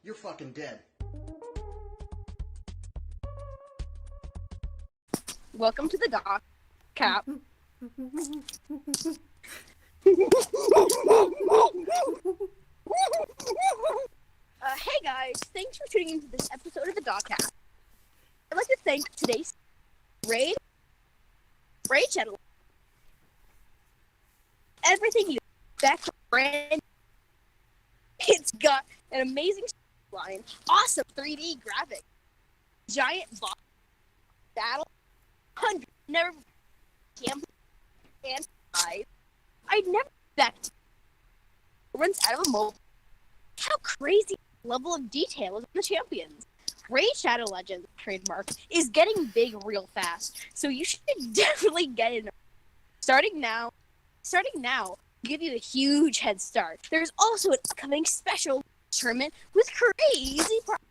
you're fucking dead. Welcome to the doc, Cap. Hey guys, thanks for tuning into this episode of the DAAAcast. I'd like to thank today's Raid channel. Everything you expect from brand. It's got an amazing line, awesome 3D graphics, giant boss battle, 100 never camp and size. I'd never expect runs out of a mobile. How crazy level of detail is in the champions. Raid Shadow Legends trademark is getting big real fast, so you should definitely get in. Starting now, give you a huge head start. There's also an upcoming special tournament with crazy prizes.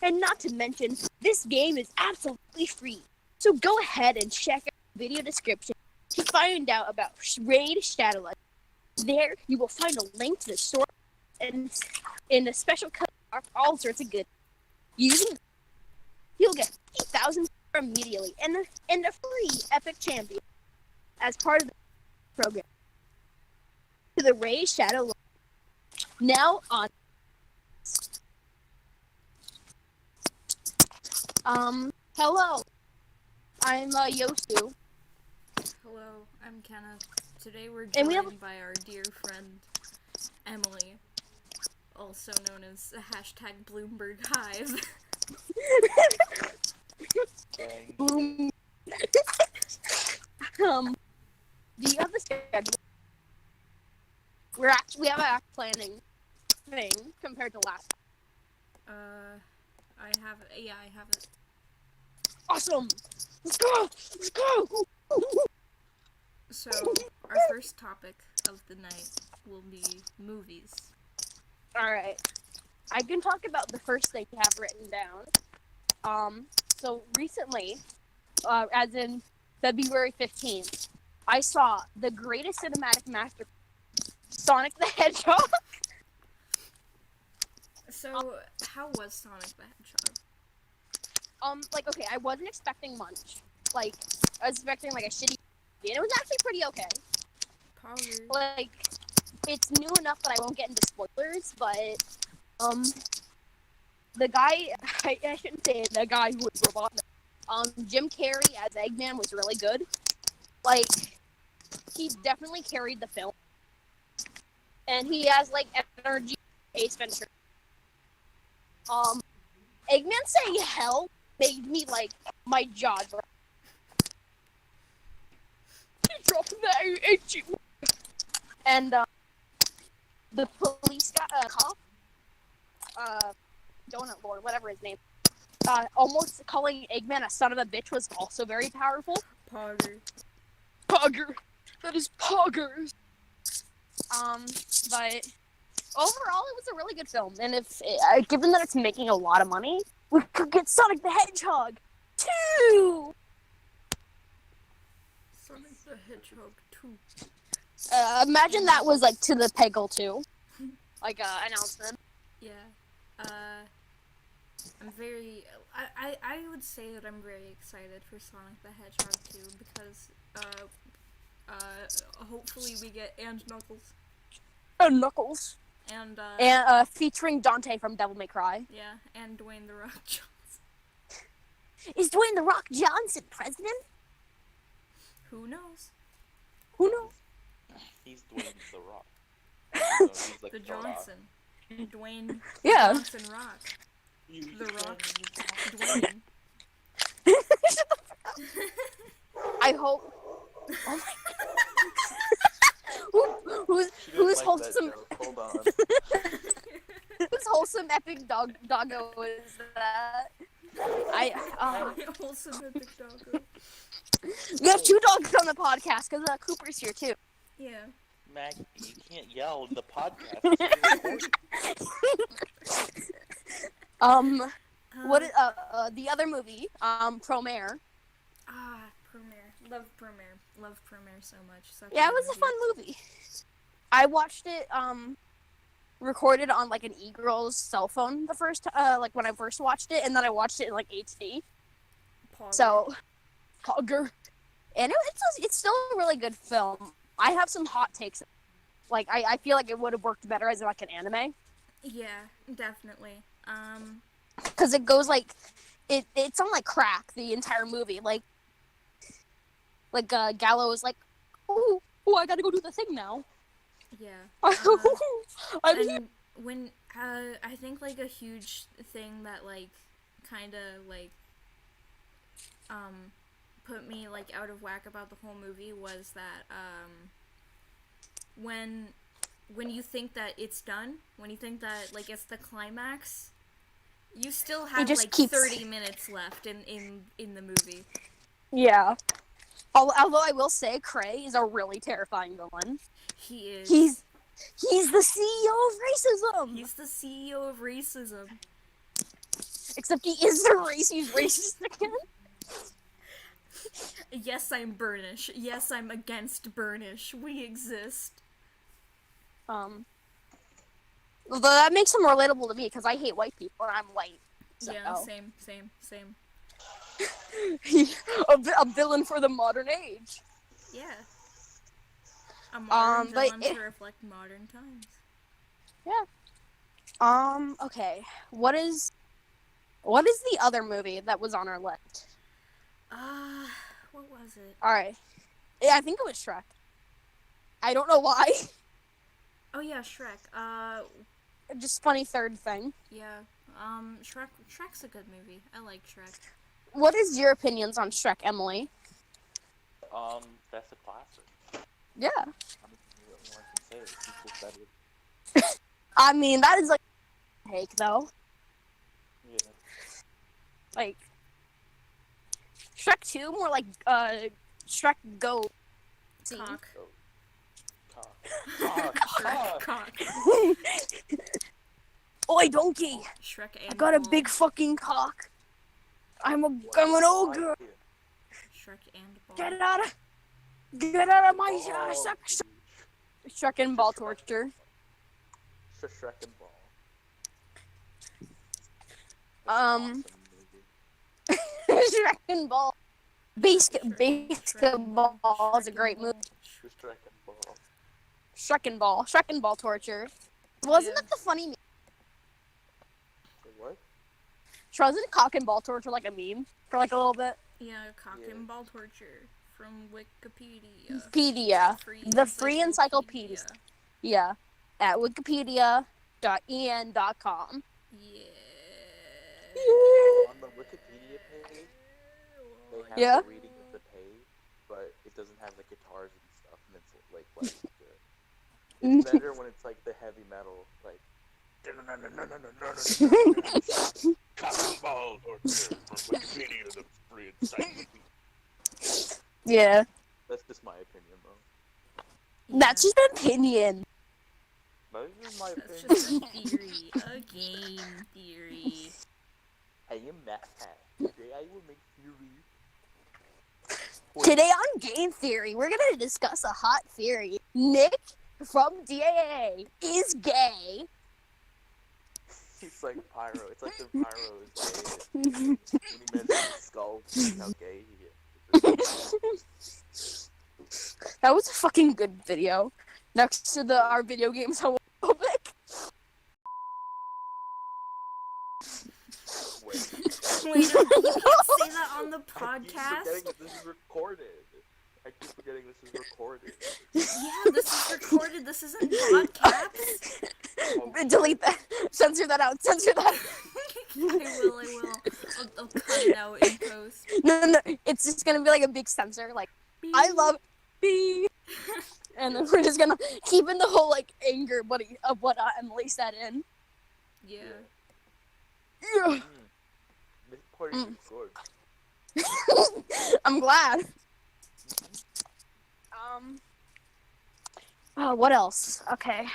And not to mention, this game is absolutely free. So go ahead and check out the video description to find out about Raid Shadow Legends. There, you will find a link to the store and in a special cut all sorts of good. Using you'll get 50,000 immediately and a free epic champion as part of the program. To the Raid Shadow Legends. Now on hello. I'm yosu. Hello, I'm Kenneth. Today we're joined by our dear friend, Emily, also known as #Bloomberg Hive. Boom. Do you have the schedule? We have a planning thing compared to last. I have it. Awesome! Let's go! So, our first topic of the night will be movies. Alright. I can talk about the first thing you have written down. So recently, as in February 15th, I saw the greatest cinematic masterpiece, Sonic the Hedgehog. So, how was Sonic the Hedgehog? Okay, I wasn't expecting much. I was expecting, a shitty movie, and it was actually pretty okay. Probably. It's new enough that I won't get into spoilers, but, the guy, I shouldn't say the guy who was Robot, Jim Carrey as Eggman was really good. He definitely carried the film. And he has, energy, Ace Ventura. Eggman saying hell made me, my jaw drop. Drop that, ain't you? And, the police cop, Donut Lord, whatever his name, almost calling Eggman a son of a bitch was also very powerful. Pogger. That is poggers. But overall, it was a really good film, and given that it's making a lot of money, we could get Sonic the Hedgehog 2! Sonic the Hedgehog 2. Imagine that was, to the Peggle 2. Announcement. Yeah. I'm very... I would say that I'm very excited for Sonic the Hedgehog 2, because, hopefully we get and Knuckles. Knuckles. And featuring Dante from Devil May Cry. Yeah, and Dwayne "The Rock" Johnson. Is Dwayne "The Rock" Johnson president? Who knows? He's Dwayne "The Rock." So he's the Johnson. Dwayne yeah. Johnson Rock. The Rock Dwayne. I hope. Oh my God. Who's wholesome? Hold on. Whose wholesome epic doggo is that? Wholesome epic doggo. We have 2 dogs on the podcast because Cooper's here too. Yeah. Maggie, you can't yell in the podcast. The other movie, Promare. Promare. Love Promare so much. Yeah, it was a fun movie. I watched it, recorded on like an e-girl's cell phone the first like when I first watched it, and then I watched it in like HD. Pogger. So, Pogger. And it's still a really good film. I have some hot takes. Like, I feel like it would have worked better as like an anime. Yeah, definitely. Because it goes like, it's on like crack the entire movie. Like Gallo is like, oh, I gotta go do the thing now. Yeah. I'm here. And when, I think, like, a huge thing that, like, kind of, like, put me, like, out of whack about the whole movie was that, when you think that it's done, when you think that, like, it's the climax, you still have, like, 30 minutes left in the movie. Yeah. Although I will say, Cray is a really terrifying villain. He is. He's the CEO of racism! He's the CEO of racism. Except he is the race he's racist again. Yes, I'm Burnish. Yes, I'm against Burnish. We exist. Although that makes him relatable to me, because I hate white people, and I'm white. So. Yeah, same. a villain for the modern age. Yeah. A modern villain to reflect modern times. Yeah. Okay. What is the other movie that was on our list? What was it? Alright. Yeah, I think it was Shrek. I don't know why. Oh yeah, Shrek. Just funny third thing. Yeah. Shrek's a good movie. I like Shrek. What is your opinions on Shrek, Emily? That's a classic. Yeah. I don't know what more I can say. People better. I mean, that is like a take, though. Yeah. Like, Shrek 2, more like, Shrek Go. Cock. Cock. Cock. Oi, donkey! Shrek and I got a ball. big fucking cock. I'm an ogre. Shrek and ball. Get out of my section. Shrek and ball torture. Shrek and ball. Shrek and ball. Basketball is a great movie. Shrek and ball. Shrek and ball torture. Wasn't that the funny? What? Wasn't cock and ball torture like a meme for like a little bit? Yeah, cock and ball torture from Wikipedia. The free encyclopedia. Yeah, at wikipedia.en.com. Yeah. On the Wikipedia page, they have the reading of the page, but it doesn't have the guitars and stuff, and it's like it's better when it's like the heavy metal, like. Ball torture from Wikipedia, the free encyclopedia. Yeah. That's just my opinion, though. Yeah. That's just an opinion. That is my That's opinion. just a theory. A game theory. I am Matt Pat. Today I will make theory. Today on Game Theory, we're gonna discuss a hot theory. Nick from DAA is gay. He's like Pyro. It's like the Pyro is gay. When he mentions his skull, how gay he is. That was a fucking good video. Next to our video games homophobic. Wait. Wait, you can't say that on the podcast? I keep forgetting that this is recorded. Yeah, this is recorded. This isn't podcast. Delete that. Censor that out. Censor that. I will. I'll cut it out in post. No. It's just gonna be like a big censor. Like, Beep. I love beep. And then we're just gonna keep in the whole like anger of what Emily said in. Yeah. Yeah. This part is good. I'm glad. What else? Okay.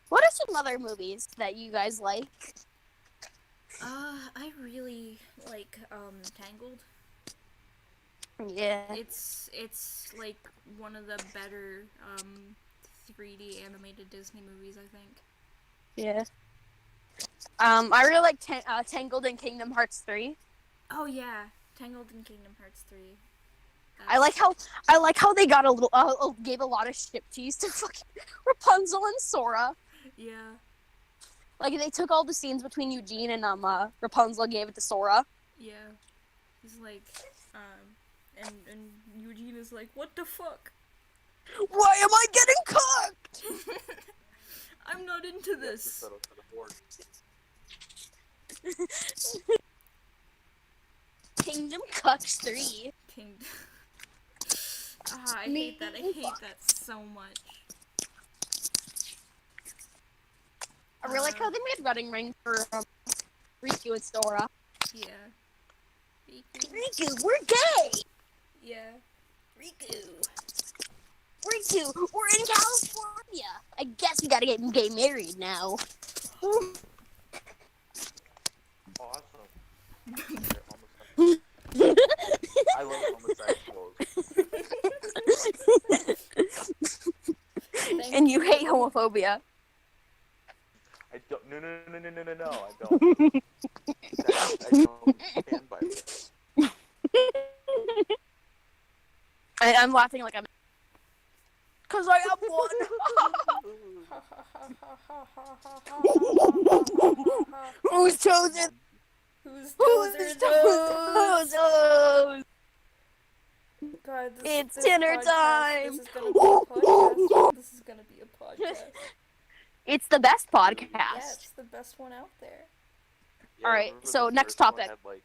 What are some other movies that you guys like? I really like Tangled. Yeah. It's like one of the better 3D animated Disney movies, I think. Yeah. I really like Tangled in Kingdom Hearts 3. Oh yeah, Tangled in Kingdom Hearts 3. I like how they got gave a lot of ship cheese to fucking Rapunzel and Sora. Yeah. Like they took all the scenes between Eugene and Rapunzel, gave it to Sora. Yeah. He's like, and Eugene is like, what the fuck? Why am I getting cooked? I'm not into this. Kingdom Cuts 3. I hate that. I hate that so much. I really like how they made wedding rings for Riku and Sora. Yeah. Riku, we're gay! Yeah. Riku, we're in California! I guess we gotta get married now. Awesome. I love homosexuals. And you hate homophobia. I don't. No, I don't. I don't stand by that. I'm laughing like I'm. Cause I have one. Whose toes is? Whose Whose toes? God, it's this dinner podcast, time. This is gonna be a podcast. This is gonna be a podcast. It's the best podcast. Yeah, it's the best one out there. Yeah, all right, so next topic. Had, like,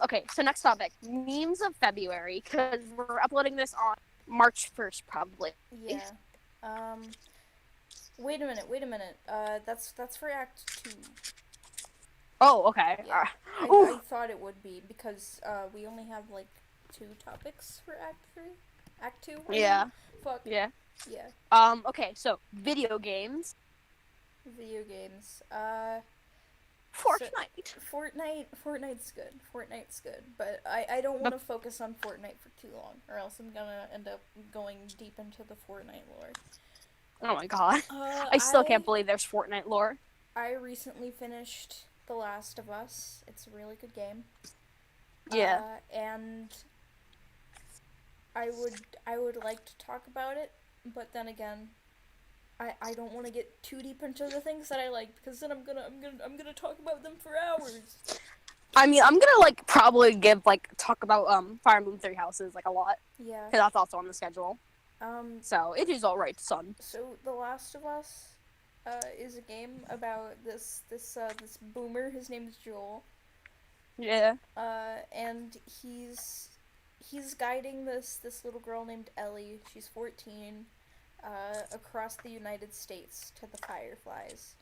Okay, so next topic. Memes of February, because we're uploading this on March 1st, probably. Yeah. Wait a minute. That's for Act 2. Oh, okay. Yeah. I thought it would be, because, we only have, like, 2 topics for Act 3. Act 2? Yeah. Fuck. Yeah. Yeah. Okay, so, video games. Video games. Fortnite. Fortnite's good, but I don't want to focus on Fortnite for too long, or else I'm gonna end up going deep into the Fortnite lore. Oh my god. I still can't believe there's Fortnite lore. I recently finished The Last of Us. It's a really good game. Yeah. And I would like to talk about it, but then again, I don't want to get too deep into the things that I like, because then I'm gonna talk about them for hours. I mean, I'm gonna probably talk about Fire Emblem Three Houses a lot. Yeah. Because that's also on the schedule. So it is all right, son. So The Last of Us, is a game about this boomer. His name is Joel. Yeah. And he's guiding this little girl named Ellie. She's 14. Across the United States to the Fireflies.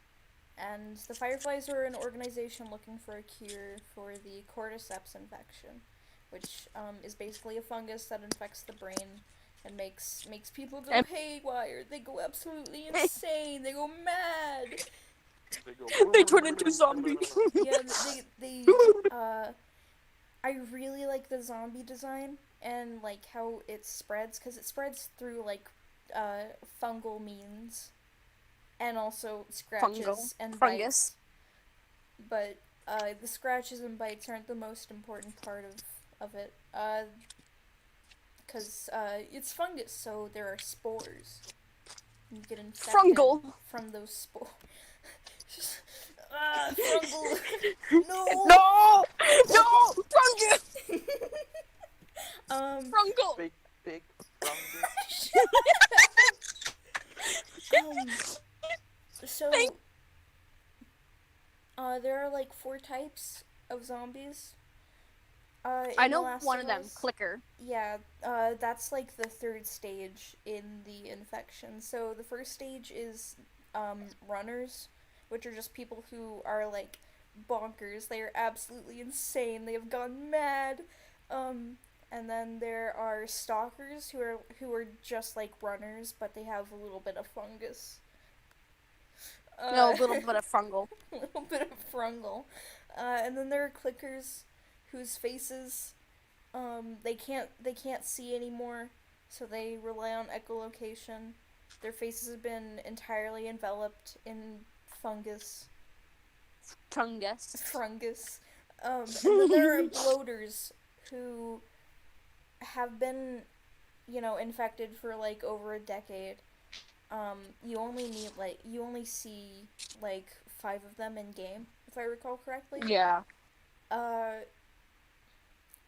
And the Fireflies are an organization looking for a cure for the cordyceps infection, which is basically a fungus that infects the brain and makes people go haywire. They go absolutely insane. They go mad. They turn into zombies. Yeah, they I really like the zombie design and how it spreads, because it spreads through fungal means, and also scratches and fungus. Bites. But the scratches and bites aren't the most important part of it. Because it's fungus, so there are spores. You get infected from those spores. Fungal. No, fungus. Fungal. Big So, there are 4 types of zombies. I know one of them, Clicker. Yeah, that's the 3rd stage in the infection. So the first stage is runners, which are just people who are bonkers. They are absolutely insane. They have gone mad. And then there are stalkers who are just like runners, but they have a little bit of fungus. No, a little bit of fungal. A little bit of fungal. And then there are clickers whose faces they can't see anymore, so they rely on echolocation. Their faces have been entirely enveloped in fungus. Fungus. Fungus. And then there are bloaters who have been, infected for like over a decade. You only see like 5 of them in game, if I recall correctly. Yeah. Uh,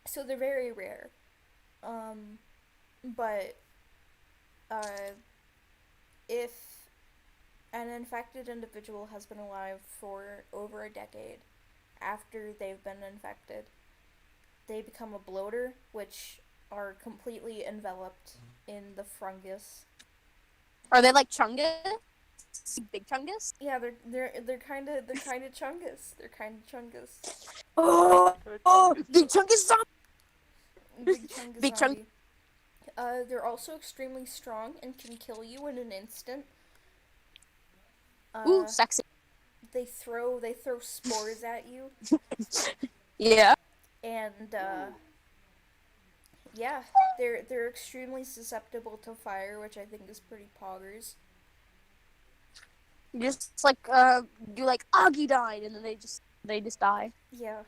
so they're very rare. But uh, if an infected individual has been alive for over a decade after they've been infected, they become a bloater, which are completely enveloped in the fungus. Are they like Chungus? Big Chungus? Yeah, they're kind of chungus. They're kind of chungus. Oh, Big Chungus zombie. Big chungus Big zombie. They're also extremely strong and can kill you in an instant. Ooh, sexy. They throw spores at you. Yeah. And yeah, they're extremely susceptible to fire, which I think is pretty poggers. Just like you like Augie died, and then they just die. Yeah.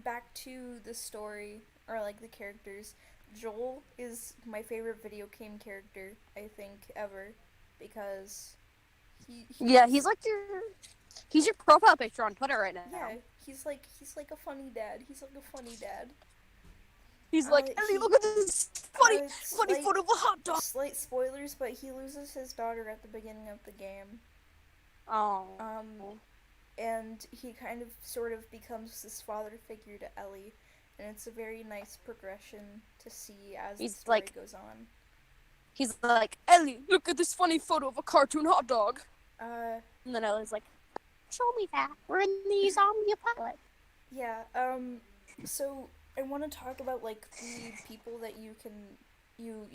Back to the story, or like the characters. Joel is my favorite video game character, I think, ever, because he's your profile picture on Twitter right now. Yeah, he's like a funny dad. He's like a funny dad. He's like, Ellie, look at this funny photo of a hot dog. Slight spoilers, but he loses his daughter at the beginning of the game. Oh. And he kind of sort of becomes this father figure to Ellie, and it's a very nice progression to see as the story goes on. He's like, Ellie, look at this funny photo of a cartoon hot dog. And then Ellie's like, show me that. We're in the zombie apocalypse. Yeah. So I want to talk about like the people that you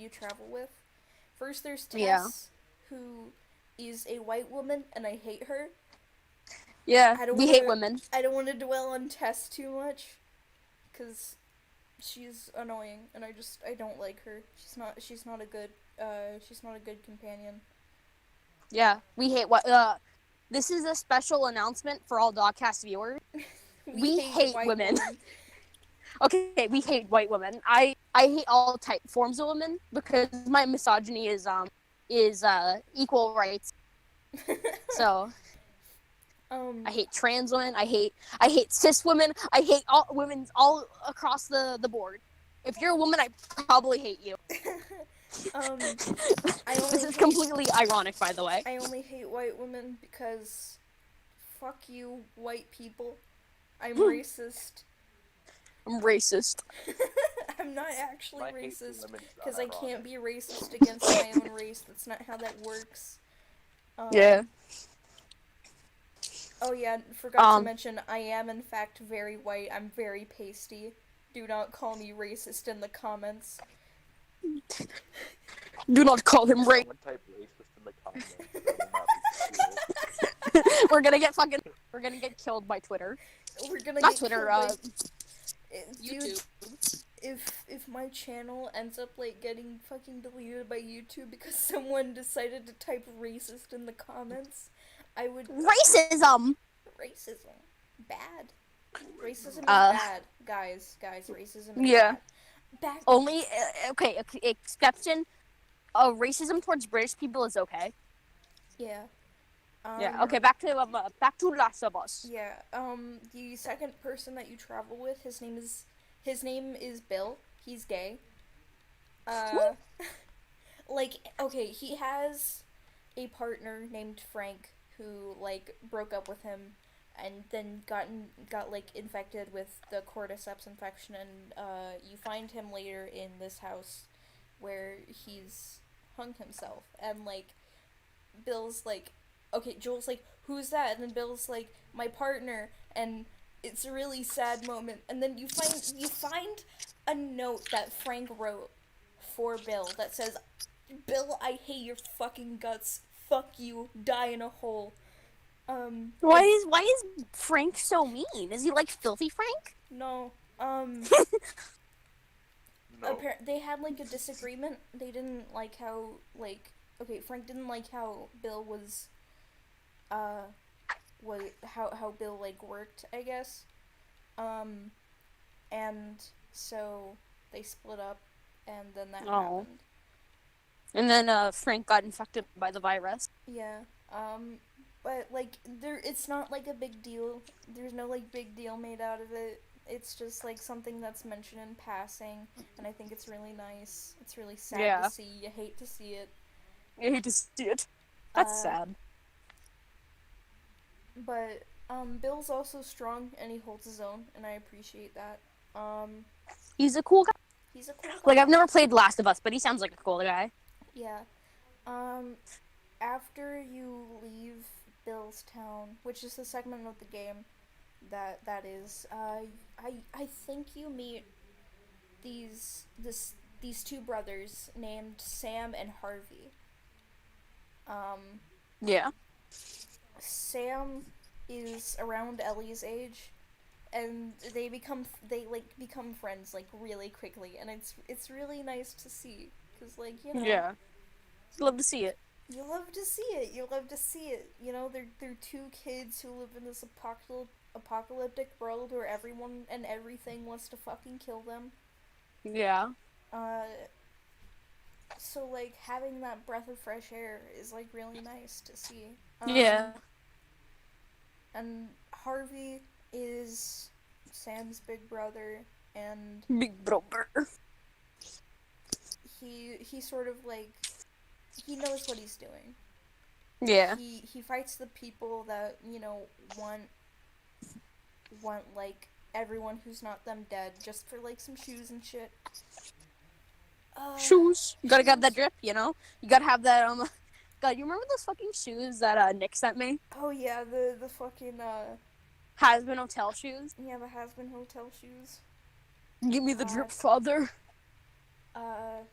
travel with. First, there's Tess, who is a white woman, and I hate her. Yeah, we hate women. I don't want to dwell on Tess too much, because she's annoying, and I don't like her. She's not a good companion. Yeah, we hate this is a special announcement for all DAAAcast viewers. we hate women. Okay, we hate white women. I hate all forms of women because my misogyny is equal rights. So I hate trans women. I hate cis women. I hate all women all across the board. If you're a woman, I probably hate you. This is completely ironic, by the way. I only hate white women because fuck you, white people. I'm racist. I'm racist. I'm not actually racist because I can't be racist against my own race. That's not how that works. Yeah. Oh yeah, forgot to mention, I am in fact very white. I'm very pasty. Do not call me racist in the comments. Do not call him racist. Someone type racist in the comments. That will not be cool. We're gonna get killed by Twitter. We're gonna not get Twitter, YouTube. If my channel ends up like getting fucking deleted by YouTube because someone decided to type racist in the comments, I would racism. Bad. Racism is bad, guys. Racism is bad. Only okay. Exception. Racism towards British people is okay. Yeah. Okay. Back to Last of Us. Yeah. The second person that you travel with, his name is Bill. He's gay. He has a partner named Frank who like broke up with him and then got infected with the cordyceps infection, and you find him later in this house where he's hung himself, and like Bill's like, okay, Joel's like, who's that? And then Bill's like, my partner, and it's a really sad moment. And then you find a note that Frank wrote for Bill that says, Bill, I hate your fucking guts. Fuck you. Die in a hole. Why is Frank so mean? Is he like filthy Frank? No. No. They had like a disagreement. They didn't like how Frank didn't like how Bill uh was how Bill like worked, I guess. Um and so they split up, and then that happened. And then Frank got infected by the virus. Yeah. But like it's not like a big deal. There's no like big deal made out of it. It's just like something that's mentioned in passing, and I think it's really nice. It's really sad to see. You hate to see it. I hate to see it. That's sad. But Bill's also strong and he holds his own, and I appreciate that. He's a cool guy. He's a cool guy. Like, I've never played Last of Us, but he sounds like a cool guy. Yeah. After you leave Bill's town, which is the segment of the game that is, I think you meet these two brothers named Sam and Harvey. Yeah. Sam is around Ellie's age, and they become friends like really quickly, and it's really nice to see, because like, you know. Yeah. Love to see it. You love to see it. You love to see it. You know, they're two kids who live in this apocalyptic world where everyone and everything wants to fucking kill them. Yeah. So like having that breath of fresh air is like really nice to see. Yeah. And Harvey is Sam's big brother, and Big brother. he sort of like, he knows what he's doing. Yeah. He fights the people that, you know, want like everyone who's not them dead just for like some shoes and shit. Shoes. You gotta get that drip, you know? You gotta have that, God, you remember those fucking shoes that, Nick sent me? Oh yeah, the fucking, Has-been hotel shoes? yeah, the Has-been hotel shoes. Give me the drip, father. I'm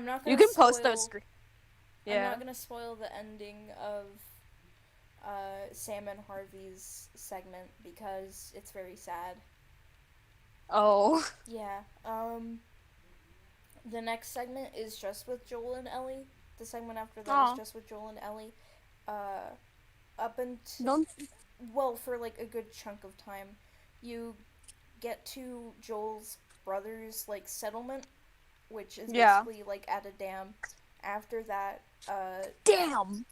not gonna You can spoil, post those screen. Yeah. I'm not gonna spoil the ending of Sam and Harvey's segment because it's very sad. Oh. Yeah. The next segment is just with Joel and Ellie. The segment after that is just with Joel and Ellie. Up until for like a good chunk of time, you get to Joel's brother's like settlement, which is basically like at a dam. After that, damn.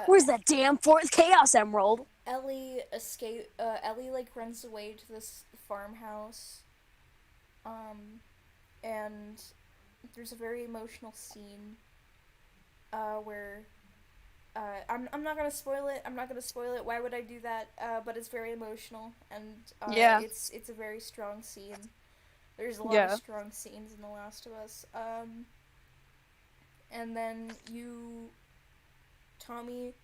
Where's that damn fourth Chaos Emerald? Ellie like runs away to this farmhouse. And there's a very emotional scene where I'm not gonna spoil it. Why would I do that? But it's very emotional, and it's a very strong scene. There's a lot of strong scenes in The Last of Us. And then Tommy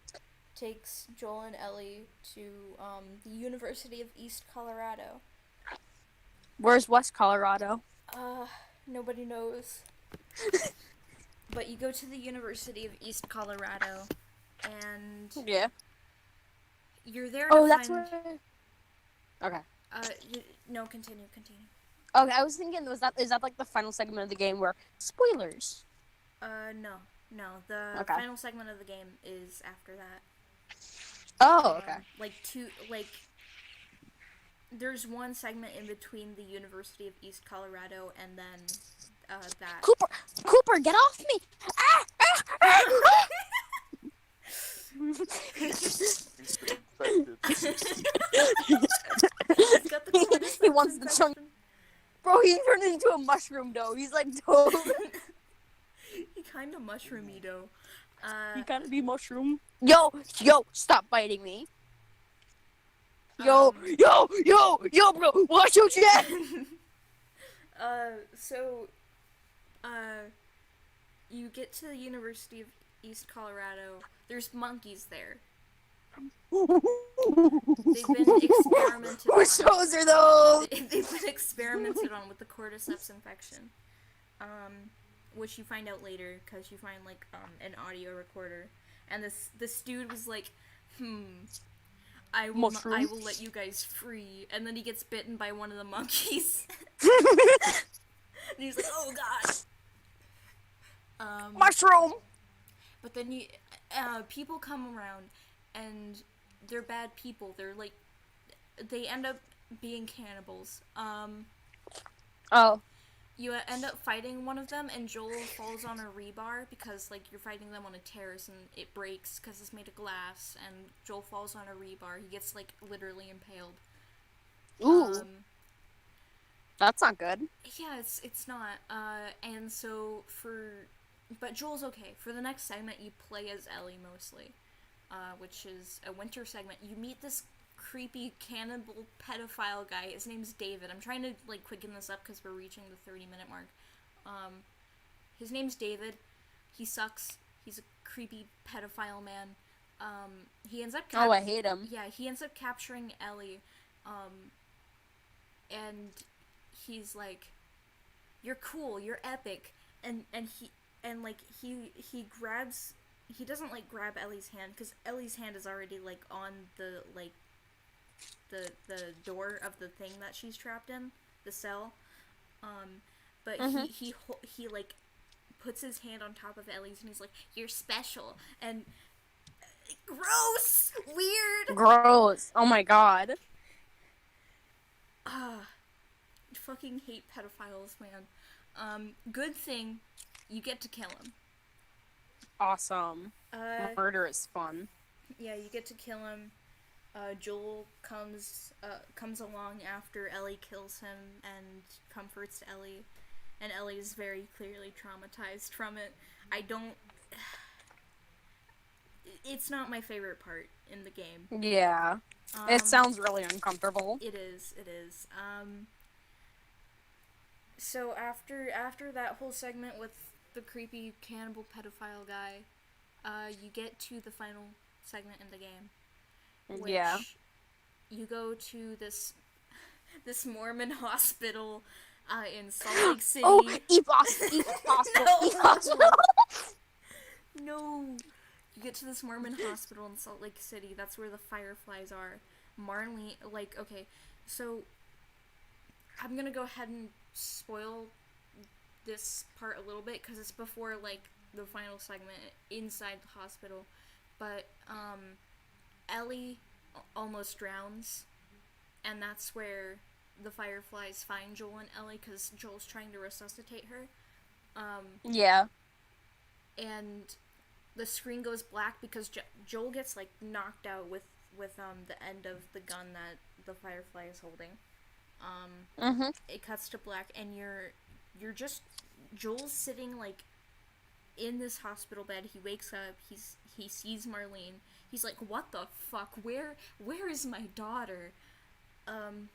takes Joel and Ellie to the University of East Colorado. Where's West Colorado? Nobody knows. But you go to the University of East Colorado, and you're there to that's find... where... Okay. Continue. Okay, I was thinking, is that like the final segment of the game where... Spoilers! No. The final segment of the game is after that. Oh, okay. There's one segment in between the University of East Colorado and then that. Cooper, get off me! He's got the he wants the chunk. Bro, he turned into a mushroom though. He's like dope. He kind of mushroomy though. He kind of be mushroom. Yo, stop biting me. Yo, bro, watch your jet. You get to the University of East Colorado. There's monkeys there. They've been experimented on. Which shows are those? They've been experimented on with the cordyceps infection. Which you find out later because you find like an audio recorder, and this dude was like, I mushroom. will let you guys free. And then he gets bitten by one of the monkeys. And he's like, oh god. Mushroom. But then people come around, and they're bad people. They're like, they end up being cannibals. Oh. You end up fighting one of them, and Joel falls on a rebar because, like, you're fighting them on a terrace and it breaks because it's made of glass. And Joel falls on a rebar. He gets, like, literally impaled. Ooh. That's not good. Yeah, it's not. And so but Joel's okay. For the next segment, you play as Ellie mostly, which is a winter segment. You meet this creepy cannibal pedophile guy. His name's David. I'm trying to like quicken this up because we're reaching the 30-minute mark. His name's David. He sucks. He's a creepy pedophile man. He ends up I hate him. Yeah, he ends up capturing Ellie. And he's like, "You're cool. You're epic." And he grabs. He doesn't like grab Ellie's hand because Ellie's hand is already like on the like the door of the thing that she's trapped in, the cell. But he like puts his hand on top of Ellie's and he's like, "You're special." And gross, weird. Gross. Oh my god. Fucking hate pedophiles, man. Good thing you get to kill him. Awesome. Murder is fun. Yeah, you get to kill him. Joel comes along after Ellie kills him and comforts Ellie, and Ellie is very clearly traumatized from it. It's not my favorite part in the game. Yeah. It sounds really uncomfortable. It is. So after that whole segment with the creepy cannibal pedophile guy, you get to the final segment in the game. Which you go to this Mormon hospital in Salt Lake City. Oh, hospital. No. You get to this Mormon hospital in Salt Lake City. That's where the Fireflies are. Marlene, like, okay, so I'm gonna go ahead and spoil this part a little bit because it's before like the final segment inside the hospital. But Ellie almost drowns, and that's where the Fireflies find Joel and Ellie because Joel's trying to resuscitate her. And the screen goes black because Joel gets like knocked out with the end of the gun that the Firefly is holding. It cuts to black, and you're just Joel's sitting like in this hospital bed. He wakes up. He sees Marlene. He's like, "What the fuck? Where is my daughter?" And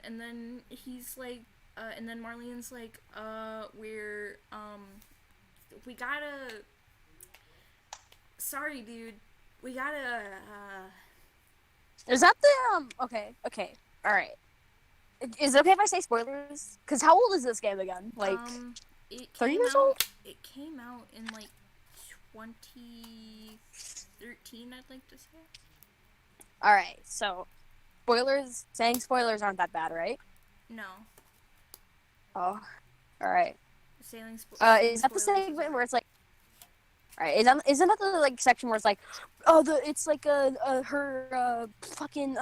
then he's like, and then Marlene's like, we gotta. Sorry, dude. We gotta. Is that the Okay. All right. Is it okay if I say spoilers? Because how old is this game again? Like, 30 years old? It came out in like 2013, I'd like to say. All right. So, saying spoilers aren't that bad, right? No. Oh. All right. Is that the segment where it's like? All right. Isn't that the like section where it's like, it's like her fucking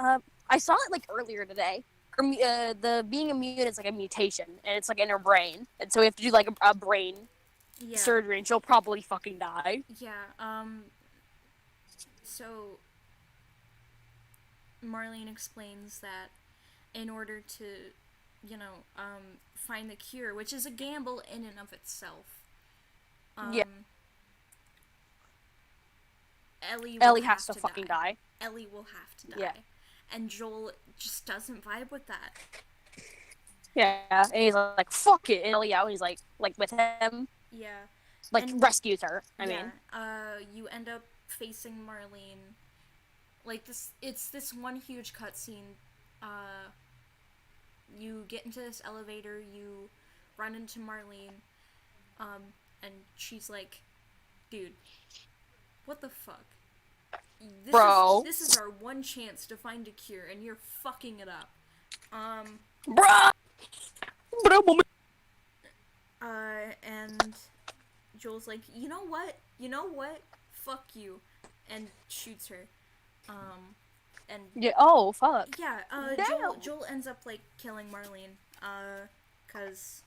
I saw it like earlier today. The being immune is like a mutation, and it's like in her brain, and so we have to do like a brain surgery, and she'll probably fucking die. Yeah. So Marlene explains that in order to, find the cure, which is a gamble in and of itself. Ellie has to fucking die. Ellie will have to die. Yeah. And Joel just doesn't vibe with that. Yeah, and he's like, fuck it. And Ellie out, he's like with him. Yeah. Like, rescues her, I mean. You end up facing Marlene. Like, it's this one huge cutscene. You get into this elevator, you run into Marlene, and she's like, dude, what the fuck? Bro. This is our one chance to find a cure, and you're fucking it up. Bruh! And Joel's like, you know what? Fuck you, and shoots her. And Yeah. Oh, fuck. yeah, Damn. Joel ends up like killing Marlene, cause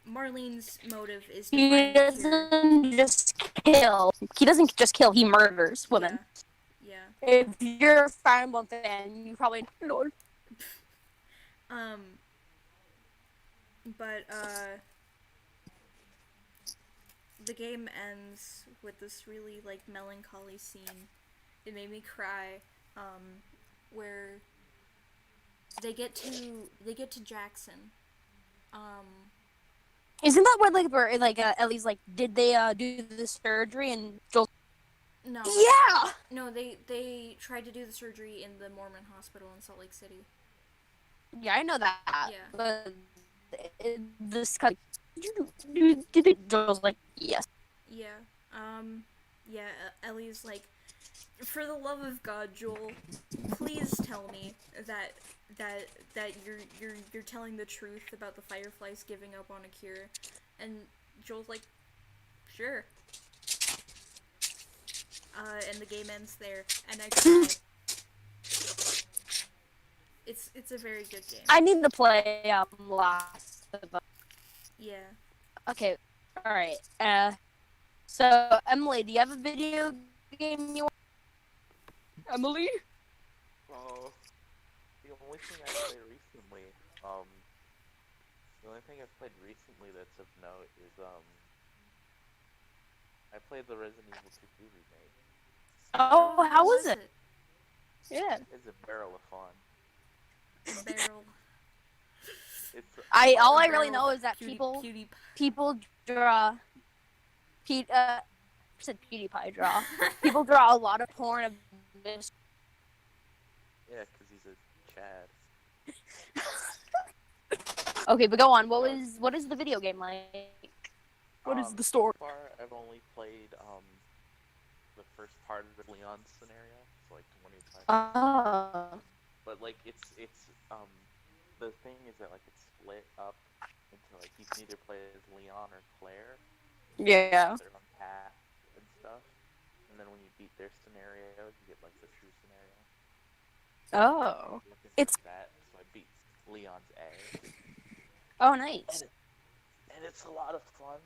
Marlene's motive is to He find a cure. doesn't just kill. He doesn't just kill. He murders women. Yeah. If you're a Fire Emblem fan, you probably know. But the game ends with this really like melancholy scene. It made me cry. Where they get to Jackson. Isn't that where Ellie's like, did they do the surgery and Joel? No. Yeah. No, they tried to do the surgery in the Mormon hospital in Salt Lake City. Yeah, I know that. Yeah. But this kind did it? Joel's like, yes. Yeah. Yeah. Ellie's like, for the love of God, Joel, please tell me that you're telling the truth about the Fireflies giving up on a cure. And Joel's like, sure. And the game ends there, and I cry. It's a very good game. I need to play Last of Us. Yeah. Okay, all right. So Emily, do you have a video game you want? Emily? Oh, the only thing I played recently, that's of note is, I played the Resident Evil 2 remake. Oh, how was it? Yeah. It's a barrel of fun. Barrel. All I really know is that people draw. Said PewDiePie draw. People draw a lot of porn of this. Yeah, because he's a Chad. Okay, but go on. What is the video game like? What is the story? So far, I've only played the first part of the Leon scenario, so like 25. But like it's the thing is that like it's split up into like you can either play as Leon or Claire. Yeah. Their own path and stuff, and then when you beat their scenario, you get like the true scenario. Oh. It's that, so I beat Leon's A. Oh, nice. And it's a lot of fun.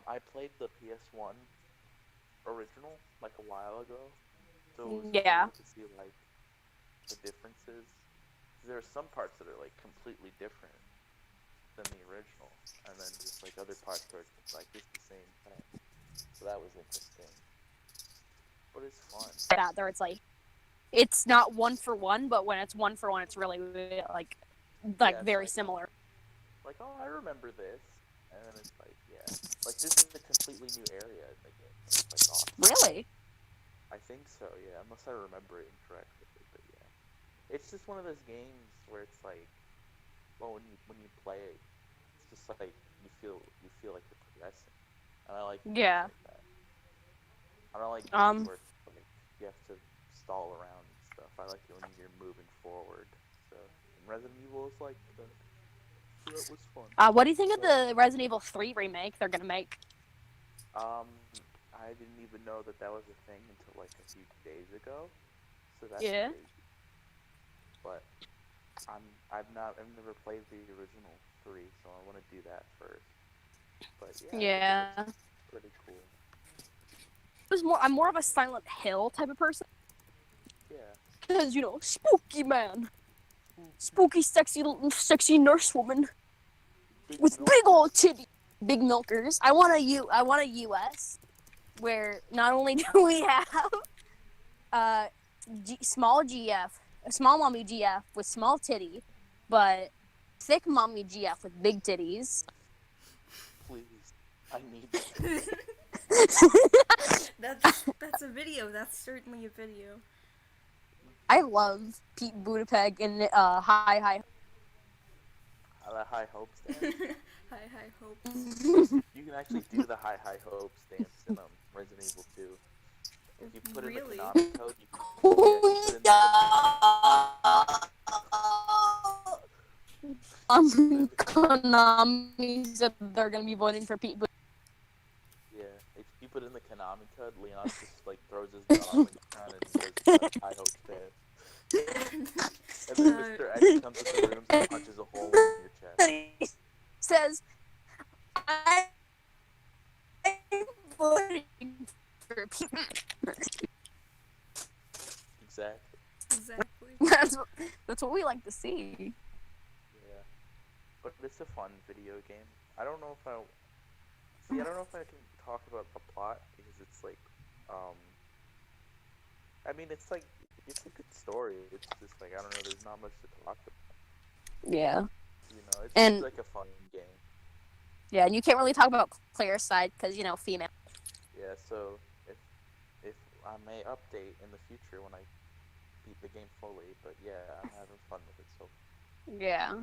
I played the PS1 original like a while ago, so it was cool to see like the differences. There are some parts that are like completely different than the original, and then just like other parts where it's like just the same thing. So that was interesting. But it's fun. Yeah, there it's like it's not one for one, but when it's one for one, it's really like very similar. Like, oh, I remember this, and then it's like, yeah, like this is a completely new area in the game. It's like awesome. Really? I think so, yeah. Unless I remember it incorrectly, but yeah. It's just one of those games where it's like, well, when you play it, it's just like you feel like you're progressing, and I like games like that. I don't like games where like you have to stall around and stuff. I like it when you're moving forward. So Resident Evil is like the. So that was fun. What do you think of the Resident Evil 3 remake they're gonna make? I didn't even know that was a thing until like a few days ago. So that's crazy. But I've never played the original 3, so I want to do that first. But yeah. It's pretty cool. I'm more of a Silent Hill type of person. Yeah. Because spooky man. Spooky, sexy nurse woman with big old titty, big milkers. I want a US where not only do we have small mommy GF with small titty, but thick mommy GF with big titties. Please, I need that. That's a video. That's certainly a video. I love Pete Buttigieg and High High Hopes dance. High Hopes. You can actually do the High Hopes dance in Resident Evil 2. If you put in the Really? Konami code, you can, yeah, if you put in the Konami said they're gonna be voting for Pete. yeah, if you put in the Konami code, Leon just like throws his gun on the ground and says, "I hope so." And then Mr. X comes into the room and punches a hole in your chest. He says, "I'm voting for Pete." Exactly. Exactly. That's what we like to see. Yeah. But it's a fun video game. I don't know if I can talk about the plot because it's like, um, I mean, it's like it's a good story. It's just like I don't know. There's not much to talk about. Yeah. You know, it's And just like a fun game. yeah, and you can't really talk about Claire's side because female. Yeah. So if I may update in the future when I beat the game fully, but yeah, I'm having fun with it so far. Yeah.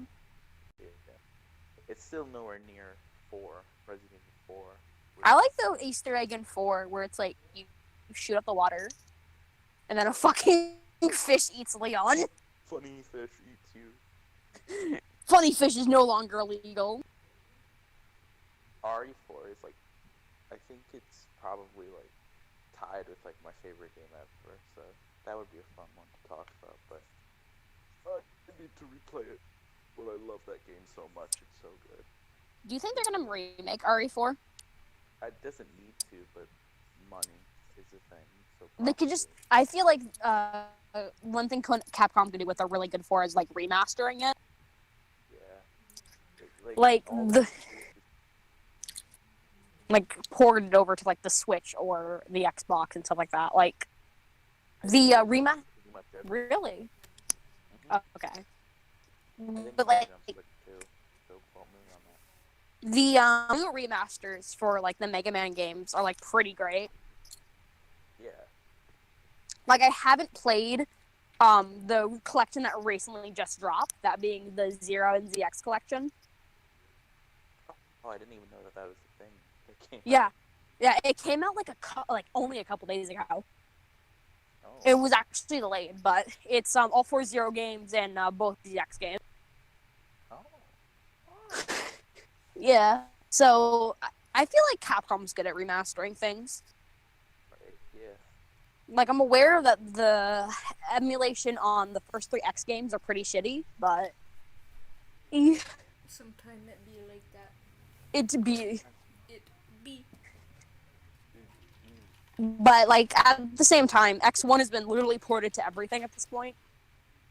Yeah. It's still nowhere near 4, Resident Evil 4. I like the Easter egg in 4 where it's like you shoot up the water and then a fucking fish eats Leon. Funny fish eats you. Funny fish is no longer illegal. RE4 is like, I think it's probably like tied with like my favorite game ever, so that would be a fun one to talk about, but I need to replay it. But I love that game so much, it's so good. Do you think they're gonna remake RE4? It doesn't need to, but money is a thing, so They could just. I feel like one thing Capcom could do with a really good 4 is like remastering it. Yeah. Like all the. that Like ported it over to like the Switch or the Xbox and stuff like that. Like the remaster. Really? Mhm. Okay. I think But mine's like on Switch too, so quote me on that. the new remasters for like the Mega Man games are like pretty great. Yeah. Like I haven't played the collection that recently just dropped, that being the Zero and ZX collection. Oh, I didn't even know that was a thing that came Yeah. out. Yeah, it came out like only a couple days ago. Oh. It was actually delayed, but it's all 4 Zero games and both ZX games. Oh. Yeah. So I feel like Capcom's good at remastering things. Right, yeah. Like I'm aware that the emulation on the first 3 X games are pretty shitty, but Sometime it be like that. it'd be. It be. But like at the same time, X1 has been literally ported to everything at this point.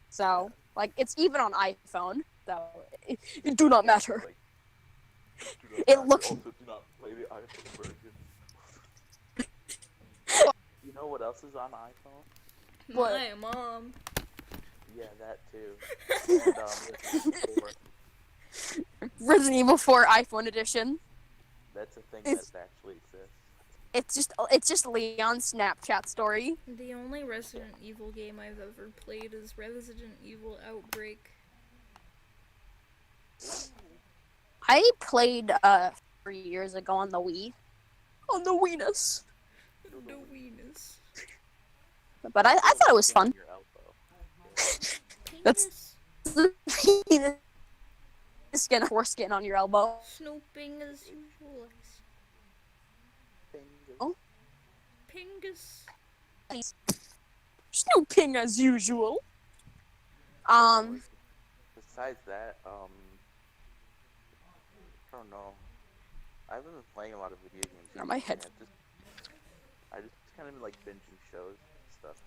So like it's even on iPhone. So it do not matter. Like, It looks. Also, do not play the iPhone version. You know what else is on iPhone? What? My mom. Yeah, that too. And Resident Evil 4 iPhone edition. that's a thing It's- that actually exists. It's just Leon's Snapchat story. The only Resident Evil game I've ever played is Resident Evil Outbreak. I played 3 years ago on the Wii. On the Weenus. No weenus. But I thought it was fun. Your elbow. That's- The skin, foreskin on your elbow. Snooping as usual. Fingers. Oh. Pingus. Snooping as usual. Besides that, I don't know. I haven't been playing a lot of video games. Oh, my head. I just kind of like binging shows and stuff.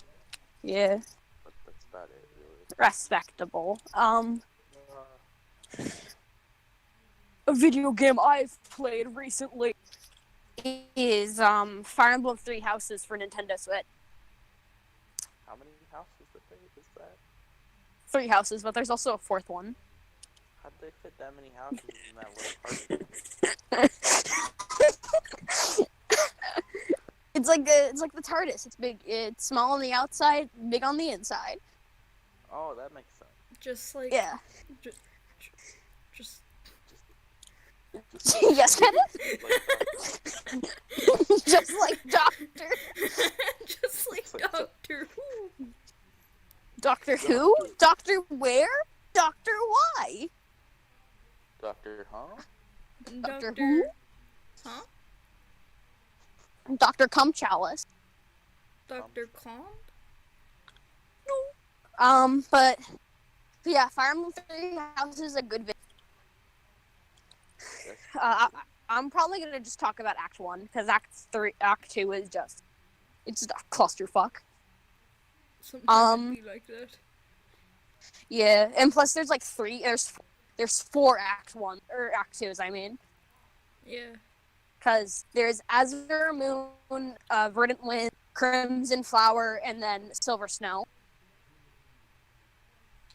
Yeah, But that's about it, really. respectable. A video game I've played recently is Fire Emblem 3 Houses for Nintendo Switch. How many houses is that? 3 houses, but there's also a 4th one. How'd they fit that many houses in that little park? It's like the TARDIS. It's big. It's small on the outside, big on the inside. Oh, that makes sense. Just like. Yeah. Just. Yes, Kenneth. Like, Just like Doctor. Just like who? Doctor where? Doctor why? Doctor, huh? Doctor who? Huh? Doctor Cum Chalice. Dr. Calm? But yeah, Fire Emblem Three Houses is a good video. Yes. I'm probably gonna just talk about Act 1 because Act 2 is it's just a clusterfuck. Sometimes it'd be like that. Yeah, and plus there's like there's 4 Act 1 or Act 2s. I mean, Yeah. because there's Azure Moon, Verdant Wind, Crimson Flower, and then Silver Snow.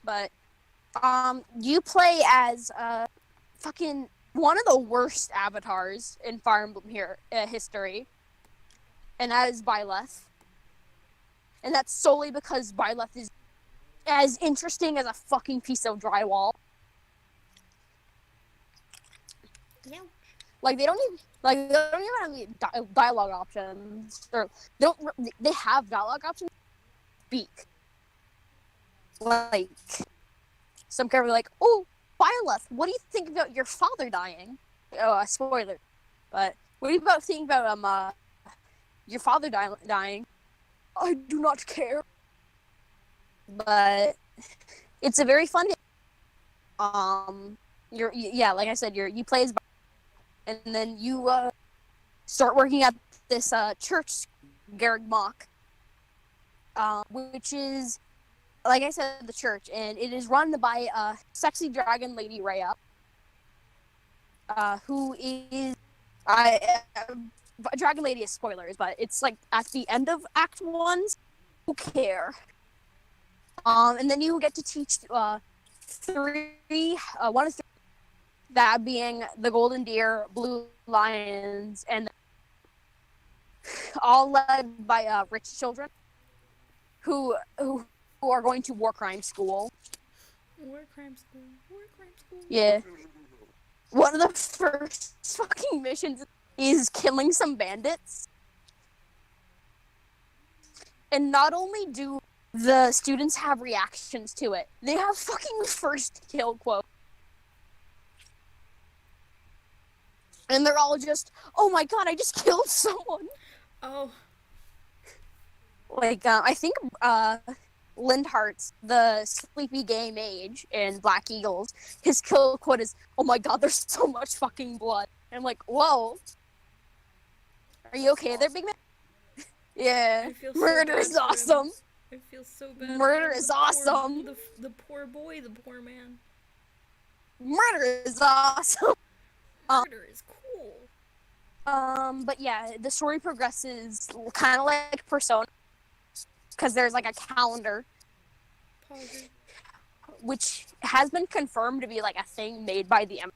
But you play as fucking one of the worst avatars in Fire Emblem history, and that is Byleth. And that's solely because Byleth is as interesting as a fucking piece of drywall. Yeah. Like they don't even have any dialogue options, or they have dialogue options. Speak. Like some character like, oh, Byleth, what do you think about your father dying? Oh, a spoiler. But what do you think about your father dying? I do not care. But it's a very fun game. Like I said, you play as Byleth, and then you start working at this church, Garreg Mach, which is, like I said, the church, and it is run by sexy dragon lady Rhea, who is dragon lady is spoilers, but it's like at the end of Act 1. Who care? And then you get to teach one of three, that being the golden deer, blue lions, and all led by rich children who are going to war crime school. War crime school. Yeah. One of the first fucking missions is killing some bandits. And not only do the students have reactions to it, they have fucking first kill quote. And they're all just, oh my god, I just killed someone. Oh. Like, I think Lindhart's the sleepy gay mage in Black Eagles. His kill quote is, oh my god, there's so much fucking blood. And I'm like, whoa. Are you okay there, big man? Yeah. I feel so Murder bad is for him. awesome. I feel so bad. Murder for him. is The awesome. Poor, the poor boy, the poor man. Murder is awesome. Murder is cool. But yeah, the story progresses kind of like Persona, because there's like a calendar, Pause. which has been confirmed to be like a thing made by the Emperor.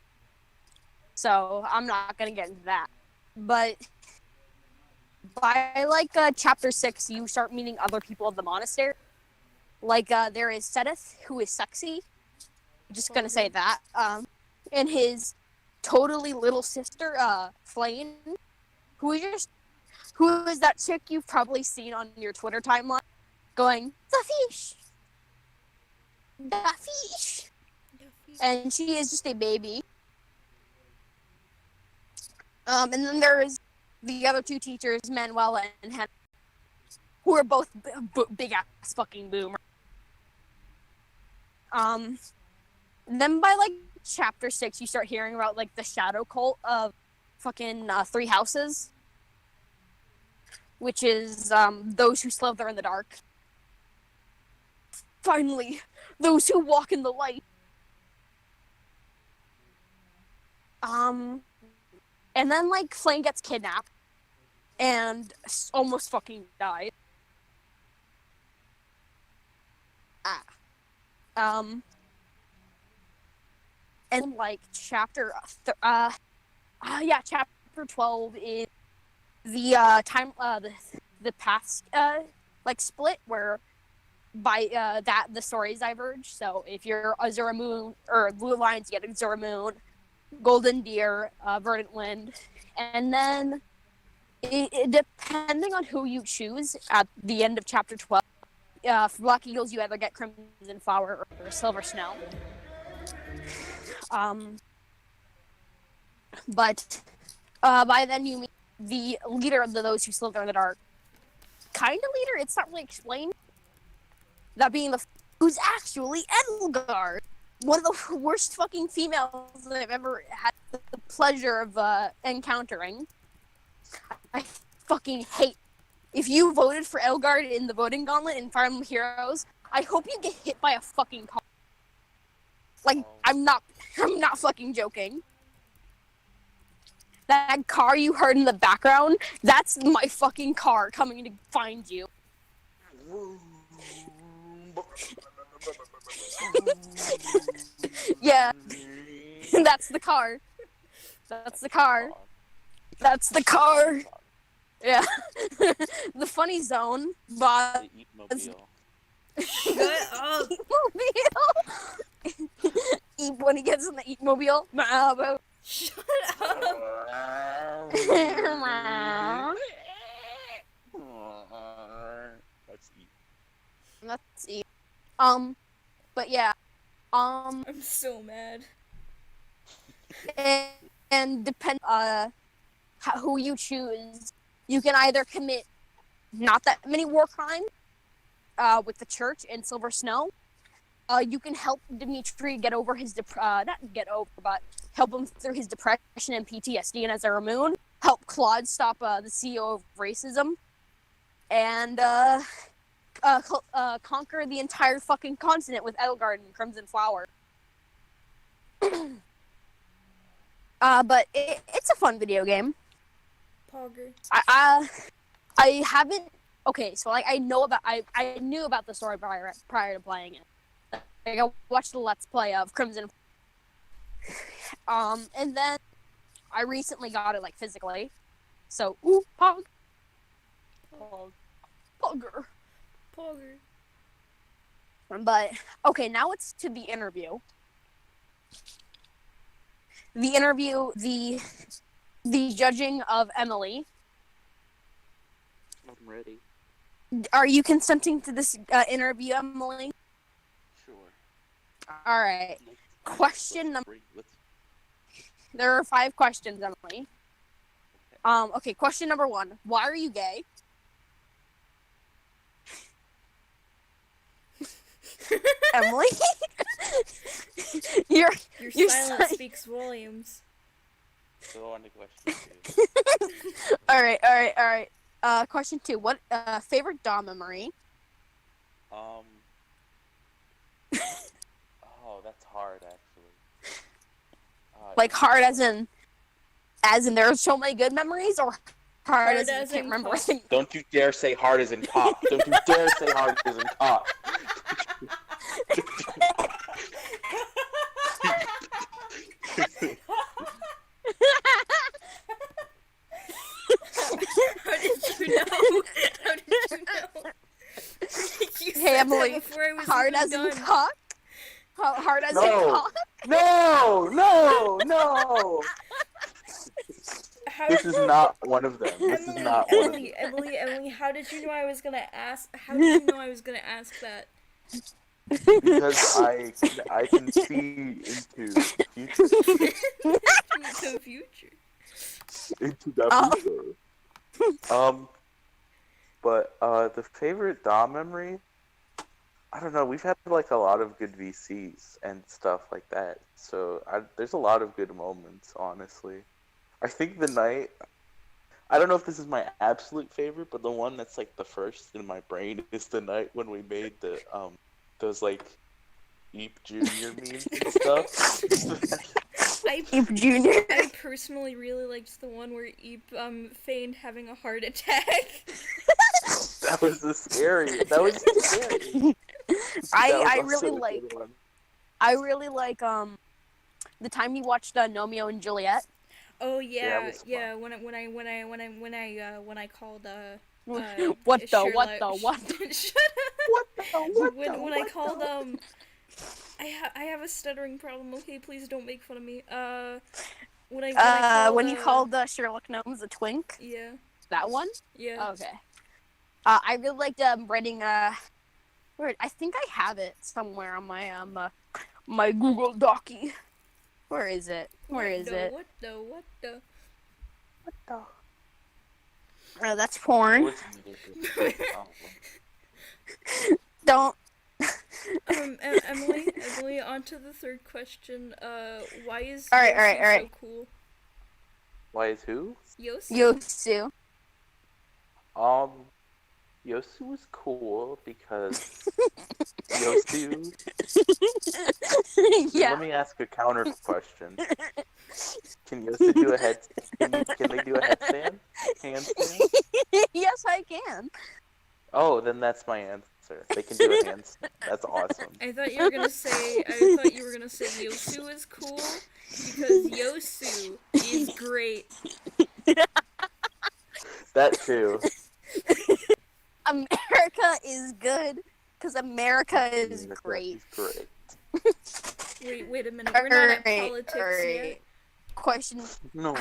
So I'm not gonna get into that. But by like chapter 6, you start meeting other people of the monastery. Like there is Sedith, who is sexy. Just gonna say that. And his totally little sister, Flame, who is that chick you've probably seen on your Twitter timeline, going, the fish, and she is just a baby. And then there's the other 2 teachers, Manuela and Henry, who are both big ass fucking boomers. And then by like chapter 6, you start hearing about like the shadow cult of fucking 3 houses, which is those who slither in the dark. Finally, those who walk in the light. And then like Flame gets kidnapped and almost fucking died. And like chapter 12 is the time the paths like split, where by that the stories diverge. So if you're Azure Moon or Blue Lions, you get Azure Moon, Golden Deer, Verdant Wind, and then it, depending on who you choose at the end of chapter 12, For Black Eagles, you either get Crimson Flower or Silver Snow. But by then you meet the leader of those who Slytherin that are kind of leader. It's not really explained. That being who's actually Edelgard, one of the worst fucking females that I've ever had the pleasure of encountering. I fucking hate. If you voted for Edelgard in the voting gauntlet in Fire Emblem Heroes, I hope you get hit by a fucking car. Like, I'm not fucking joking. That car you heard in the background, that's my fucking car coming to find you. Yeah, that's the car. That's the car. That's the car. Yeah. The funny zone, but The Eatmobile. Shut up. Eat when he gets in the Eatmobile. Shut up. Let's eat. Let's see. But yeah. I'm so mad. And depend who you choose, you can either commit not that many war crimes with the church in Silver Snow. You can help Dimitri get over his help him through his depression and PTSD in Azure Moon. Help Claude stop the CEO of racism, and conquer the entire fucking continent with Edelgard and Crimson Flower. But it's a fun video game. Pogger. I haven't. Okay, so like I knew about the story prior to playing it. Like I watched the Let's Play of Crimson. And then I recently got it like physically. So Pogger. But okay, now it's to the interview. The judging of Emily. I'm ready. Are you consenting to this interview, Emily? Sure. All right. Question number. There are 5 questions, Emily. Okay. Question number 1. Why are you gay? Emily, your silence speaks volumes. Go on to question 2. All right. Question 2. What favorite DAW memory? Oh, that's hard actually. Like hard as in there are so many good memories, or hard as in you can't remember. Don't you dare say hard as in cock. Don't you dare say hard as in cock. How did you know? You Hey Emily, hard as in cock? Hard as in cock? No! This is not one of them. Emily, how did you know I was gonna ask? How did you know I was gonna ask that? Because I can see into the future. Into the future. Into the future. But the favorite DAW memory, I don't know. We've had like a lot of good VCs and stuff like that. So there's a lot of good moments, honestly. I think the night, I don't know if this is my absolute favorite, but the one that's like the first in my brain is the night when we made the those like Eep Junior memes and stuff. Eep Junior. I personally really liked the one where Eep feigned having a heart attack. That was scary. I really like the time he watched Romeo and Juliet. Oh yeah. When I called what the Shut up. When I called I have a stuttering problem. Okay, please don't make fun of me. When you called Sherlock Gnomes a twink. Yeah. That one. Yeah. Okay. I really liked writing Weird. I think I have it somewhere on my my Google Docky. Where is it? Where is it? What the? Oh, that's porn. What's Don't. Emily, on to the third question. Why is All right. Yosu so cool? Why is who? Yosu? Yosu. Yosu was cool because Yosu. Yeah. Let me ask a counter question. Can Yosu do a head? Can they do a headstand? Handstand? Yes, I can. Oh, then that's my answer. They can do a handstand. That's awesome. I thought you were gonna say Yosu is cool because Yosu is great. That too. America is good because America is great. Great. Wait a minute. We're not at politics yet. Question. No.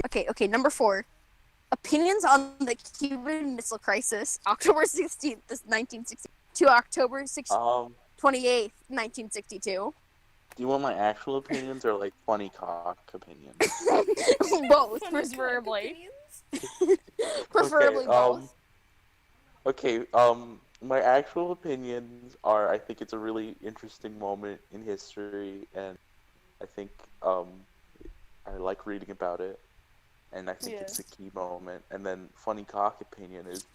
Okay. Number 4. Opinions on the Cuban Missile Crisis, October 16th, 1960 to October 28th, 1962. Do you want my actual opinions or like funny cock opinions? Both, Funny preferably. opinions? Preferably both. Okay, my actual opinions are I think it's a really interesting moment in history, and I think I like reading about it, and I think it's a key moment. And then funny cock opinion is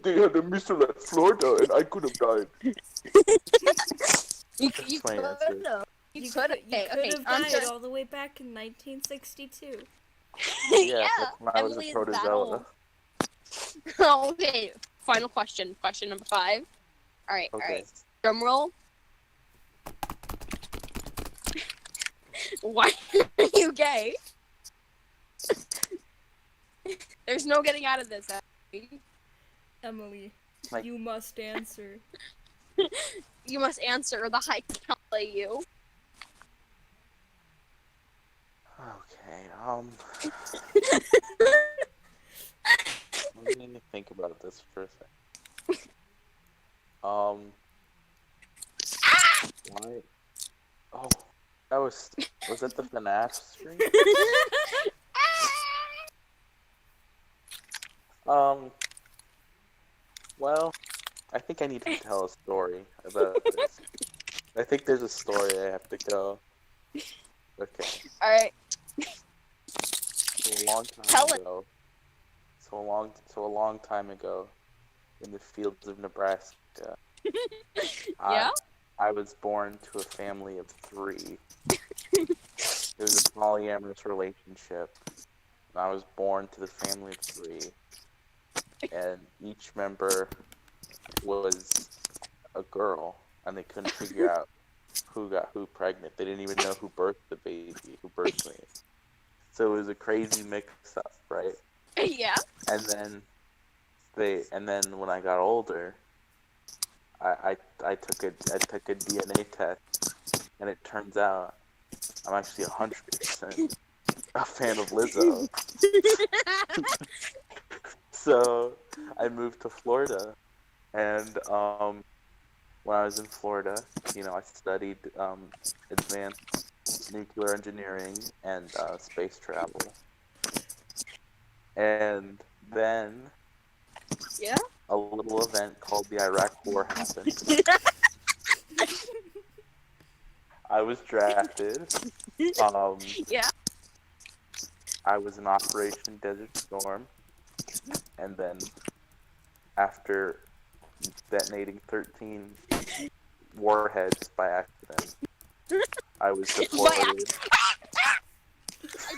they had a missile at Florida, and I could have died. You could have. You could have died all the way back in 1962. Yeah, when I was Emily a is protozoa. Okay, final question. Question number 5. All right. Drum roll. Why are you gay? There's no getting out of this, Emily, you must answer. You must answer, or the high can play you. Okay, let me think about this for a second. Why? Oh, was that the FNAF stream? Well, I think I need to tell a story about this. I think there's a story I have to go. Okay. Alright. So a long time Tell it. ago. So a long time ago, in the fields of Nebraska. Yeah? I was born to a family of 3. It was a polyamorous relationship. And I was born to the family of 3. And each member was a girl, and they couldn't figure out who got who pregnant. They didn't even know who birthed the baby, who birthed me. So it was a crazy mix-up, right? Yeah. And then when I got older, I took a DNA test, and it turns out I'm actually 100% a fan of Lizzo. So I moved to Florida, and when I was in Florida, I studied advanced nuclear engineering and space travel. And then a little event called the Iraq War happened. I was drafted. I was in Operation Desert Storm. And then after detonating 13 warheads by accident, I was deported. I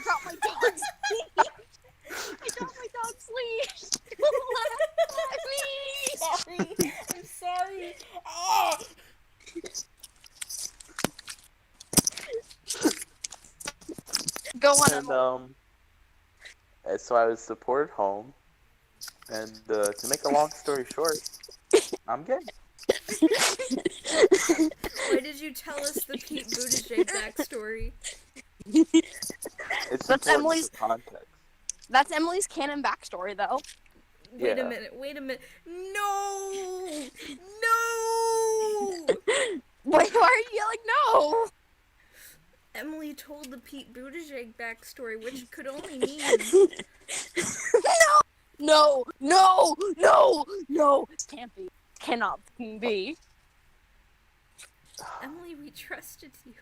dropped my dog's leash. Sorry. I'm sorry. Oh! Go on. And so I was deported home, and to make a long story short, I'm gay. Why did you tell us the Pete Buttigieg backstory? It's That's important Emily's for context. That's Emily's canon backstory, though. Wait a Yeah. minute. No! No! Wait, why are you yelling no? Emily told the Pete Buttigieg backstory, which could only mean... No! No! No! No! It can't be. It cannot fucking be. Emily, we trusted you.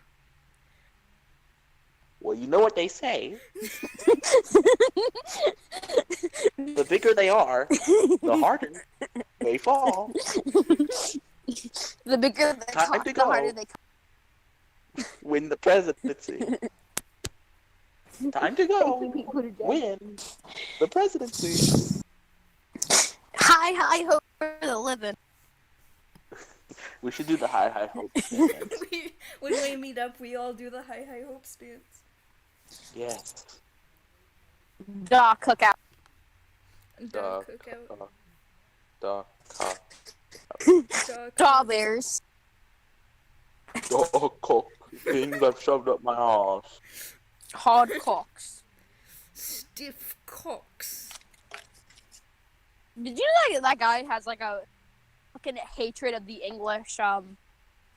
Well, you know what they say. The bigger they are, the harder they fall. The bigger the Time cock, to the harder go. they Win the presidency. Time to go. Win the presidency. Hi hope for the living. We should do the high hopes dance. When we meet up, we all do the high hopes dance. Yes. Dog cookout. Dog cookout. Dog cock. Dog bears. Dog cock. Things I've shoved up my ass. Hard cocks. Stiff cocks. Did you know that guy has like a fucking hatred of the English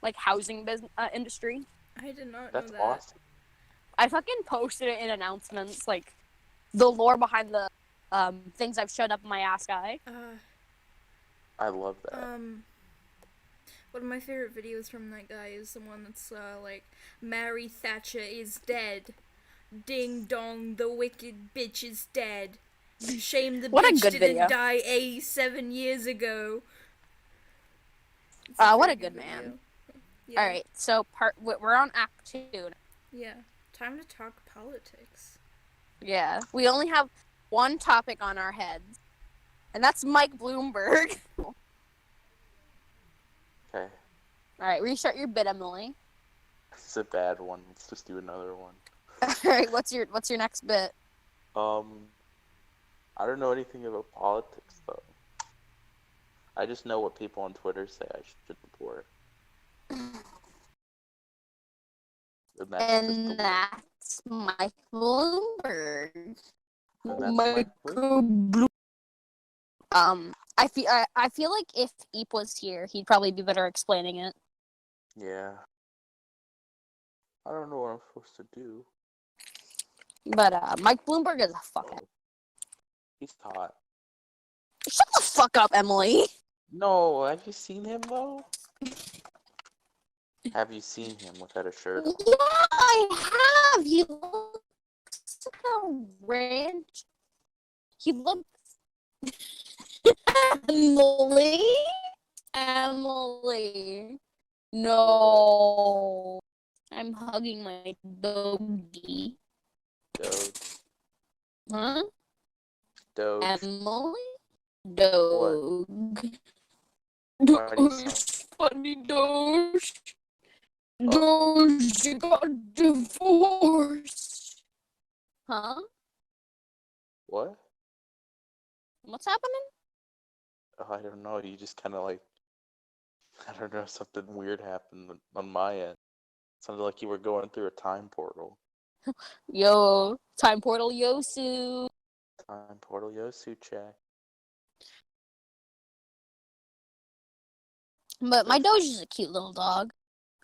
like housing business industry? I did not That's know that. awesome. I fucking posted it in announcements, like the lore behind the things I've shoved up my ass guy. I love that. One of my favorite videos from that guy is the one that's like, Mary Thatcher is dead. Ding dong, the wicked bitch is dead. Shame the What a bitch good didn't video. die 87 years ago. What a good man. Yeah. Alright, so we're on Act 2. Yeah. Time to talk politics. Yeah, we only have one topic on our heads, and that's Mike Bloomberg. Okay. Alright, restart your bit, Emily. It's a bad one. Let's just do another one. Alright, what's your next bit? I don't know anything about politics though. I just know what people on Twitter say I should report. And that's Mike Bloomberg. And that's Mike Bloomberg. I feel like if Eep was here, he'd probably be better explaining it. Yeah. I don't know what I'm supposed to do. But Mike Bloomberg is a fuckhead. He's hot. Shut the fuck up, Emily. No, have you seen him though? Have you seen him without a shirt on? Yeah, I have. He looks like a ranch. He looks. Emily. No. I'm hugging my doggy. Doge. Huh? Doge. Emily? Dog. Why do you Doge. sound- Funny Doge. Doge, you got divorced. Huh? What? What's happening? Oh, I don't know. You just kind of like, I don't know, something weird happened on my end. Sounded like you were going through a time portal. Yo, time portal yosu. Time portal yosu check. But my Doge is a cute little dog.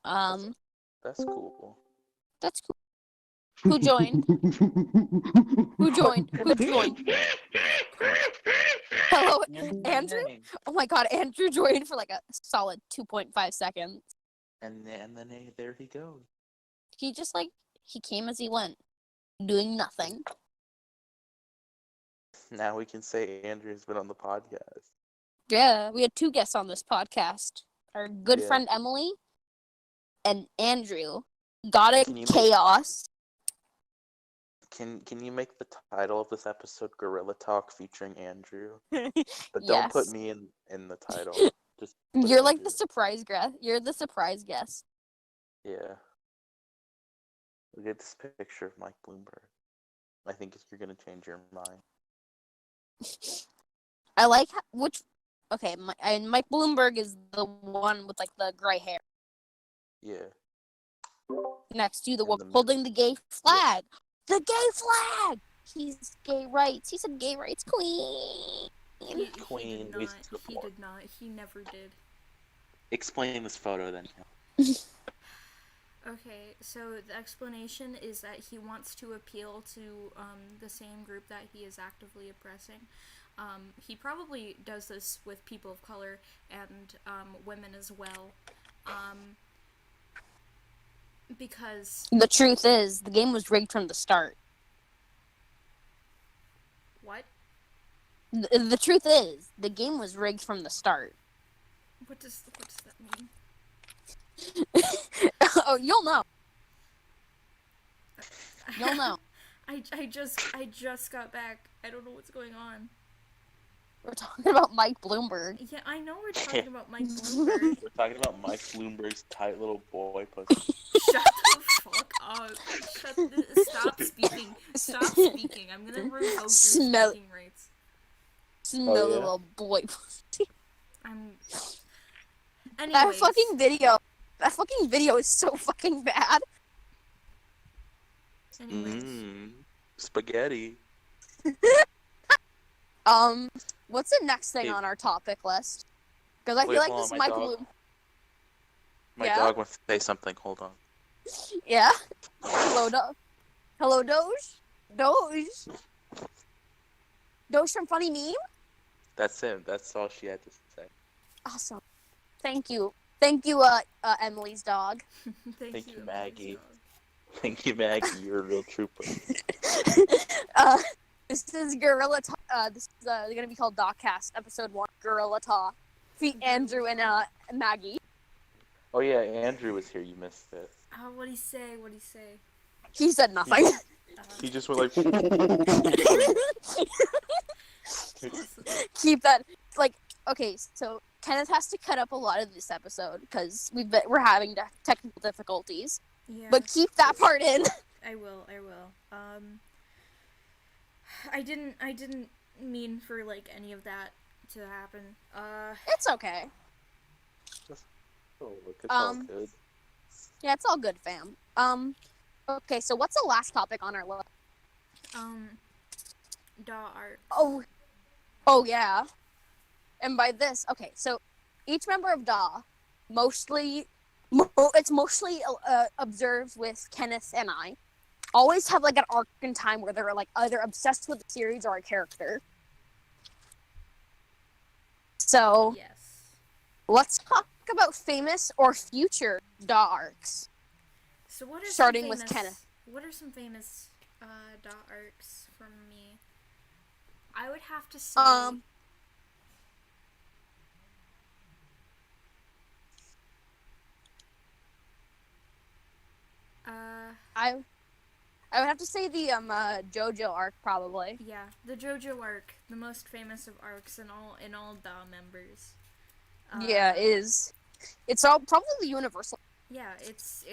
That's cool. That's cool. Who joined? Who joined? Who joined? Hello, Andrew? Oh my god, Andrew joined for like a solid 2.5 seconds. And then there he goes. He just like, he came as he went, doing nothing. Now we can say Andrew's been on the podcast. Yeah, we had two guests on this podcast. Our good Yeah. friend Emily and Andrew. Got it, Can you chaos. Can you make the title of this episode Gorilla Talk featuring Andrew? But don't Yes. put me in the title. Just You're like Andrew. the surprise guest. You're the surprise guest. Yeah. Look at this picture of Mike Bloomberg. I think you're gonna change your mind. I like which. Okay, and Mike Bloomberg is the one with like the gray hair Yeah. next to the And one the- holding the gay flag. The gay flag. He's gay rights. He's a gay rights queen. He Queen, did we not. skipped He one. did not. He never did. Explain this photo then. Okay, so the explanation is that he wants to appeal to the same group that he is actively oppressing. He probably does this with people of color and women as well. Because The truth is, the game was rigged from the start. what? The truth is, the game was rigged from the start. What does that mean? Oh, you'll know. You'll know. I just got back. I don't know what's going on. We're talking about Mike Bloomberg. Yeah, I know we're talking about Mike Bloomberg. We're talking about Mike Bloomberg's tight little boy pussy. Shut the fuck up. Stop speaking. Stop speaking. I'm gonna revoke your Smell- speaking rights. Smell yeah? the little boy. Anyways. That fucking video is so fucking bad. Anyways. Spaghetti. What's the next thing Hey. on our topic list? Because I Wait, feel like hold this on, Mike my dog. Bloom. My Yeah? dog wants to say something. Hold on. Yeah. Hello, Hello, Doge. Doge. Doge from Funny Meme. That's him. That's all she had to say. Awesome. Thank you, Emily's dog. Thank you, you, Maggie. dog. Thank you, Maggie. You're a real trooper. This is Gorilla Talk. This is gonna be called DAAAcast episode 1. Gorilla Talk. Feet Andrew and Maggie. Oh yeah, Andrew was here. You missed it. What'd he say? What'd he say? He said nothing. He just went like. Keep that. Okay, so Kenneth has to cut up a lot of this episode because we're having technical difficulties. Yeah. But keep that part in. I will. I didn't mean for any of that to happen. It's okay. Oh, look, it's all good. Yeah, it's all good, fam. Okay, so what's the last topic on our list? DAAAcast. Oh yeah. And by this, okay, so each member of DAA mostly observed with Kenneth and I, always have an arc in time where they're either obsessed with the series or a character. So Yes. let's talk about famous or future DAA arcs. So what are Starting some with famous, Kenneth. What are some famous DAAArcs from me? I would have to say. I would have to say the JoJo arc probably. Yeah, the JoJo arc, the most famous of arcs in all DAA members. Yeah, it is. It's all probably the universal. Yeah, it's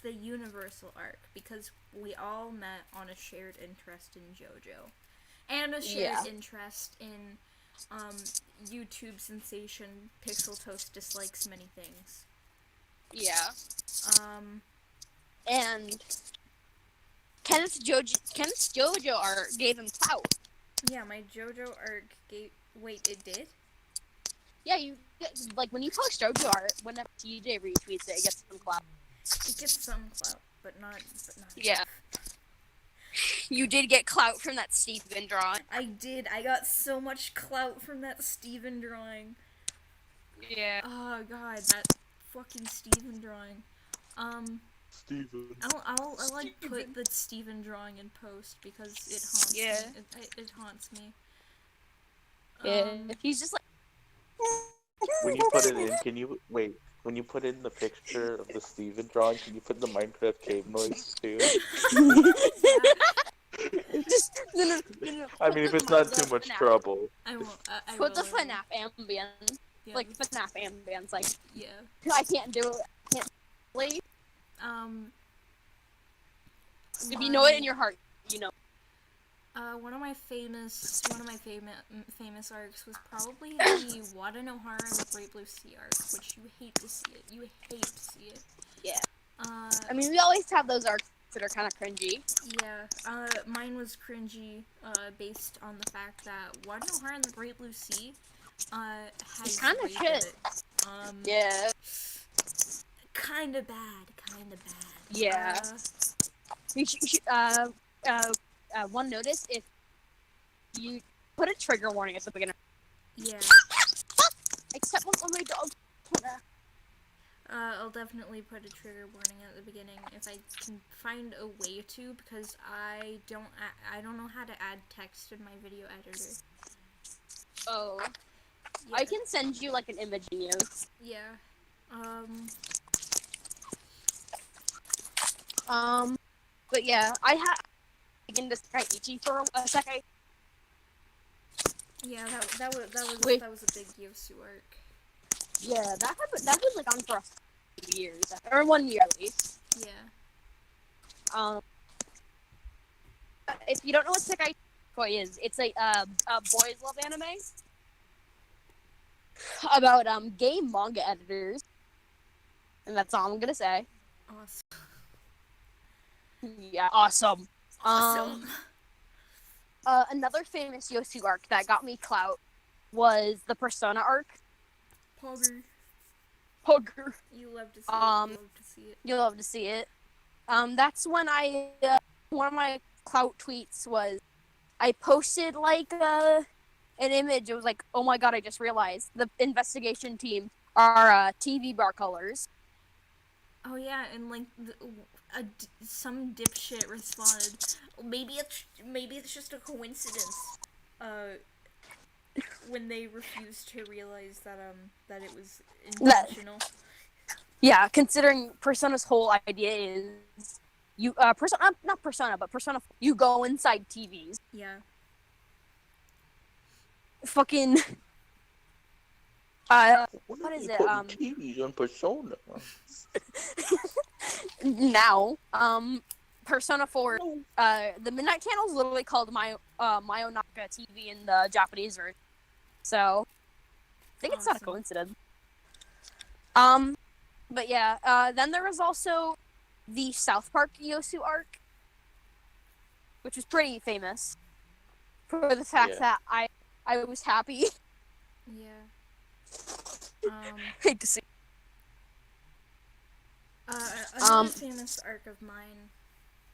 the universal arc because we all met on a shared interest in JoJo, and a shared interest in YouTube sensation Pixel Toast dislikes many things. Yeah. And Kenneth's JoJo arc gave him clout. Yeah, my JoJo arc gave. Wait, it did? Yeah, you get, when you post JoJo art, whenever TJ retweets it gets some clout. It gets some clout, but not. Yeah. Enough. You did get clout from that Steven drawing. I did. I got so much clout from that Steven drawing. Yeah. Oh god, that fucking Steven drawing. Steven. I'll put the Steven drawing in post because it haunts me. It haunts me. Yeah. He's just When you put it in, can you wait? When you put in the picture of the Steven drawing, can you put the Minecraft cave noise too? Just no. I mean, if it's not too much trouble. I will. Put the FNAF ambience, Yeah, FNAF ambience. Yeah. I can't do it. I can't leave. If you know it in your heart, you know. One of my famous arcs was probably the Wadanohara and the Great Blue Sea arc, which you hate to see it. You hate to see it. Yeah. I mean, we always have those arcs that are kind of cringy. Yeah, mine was cringy, based on the fact that Wanohara and the Great Blue Sea, It's has kind of rape in shit. it. Yeah. Kinda bad. Yeah. You should, one notice if you put a trigger warning at the beginning. Yeah. Except when my dog. I'll definitely put a trigger warning at the beginning if I can find a way to, because I don't know how to add text in my video editor. Oh. Yeah. I can send you like an image in you. Yeah. But yeah, I had begin to try Ichi for a second. Yeah, that was a big yosu arc. Yeah, that was like on for a few years or 1 year at least. Yeah. If you don't know what Sekai Koi is, it's a boys love anime about gay manga editors, and that's all I'm gonna say. Awesome. Yeah, awesome. Awesome. Another famous yosu arc that got me clout was the Persona arc. Pogger. You love to see it. You'll love to see it. That's when one of my clout tweets was I posted like an image. It was like, oh my god, I just realized the investigation team are TV bar colors. Oh yeah, and like some dipshit responded, maybe it's just a coincidence. When they refused to realize that it was intentional. Yeah, considering Persona's whole idea is you not Persona, but Persona, you go inside TVs. Yeah. Fucking what is it? TVs on Persona. Now, Persona 4, the Midnight Channel is literally called Mayonaka TV in the Japanese version. So, I think it's not a coincidence. But yeah, then there was also the South Park Yosu arc, which was pretty famous for the fact that I was happy. Yeah. Hate to see. Another famous arc of mine,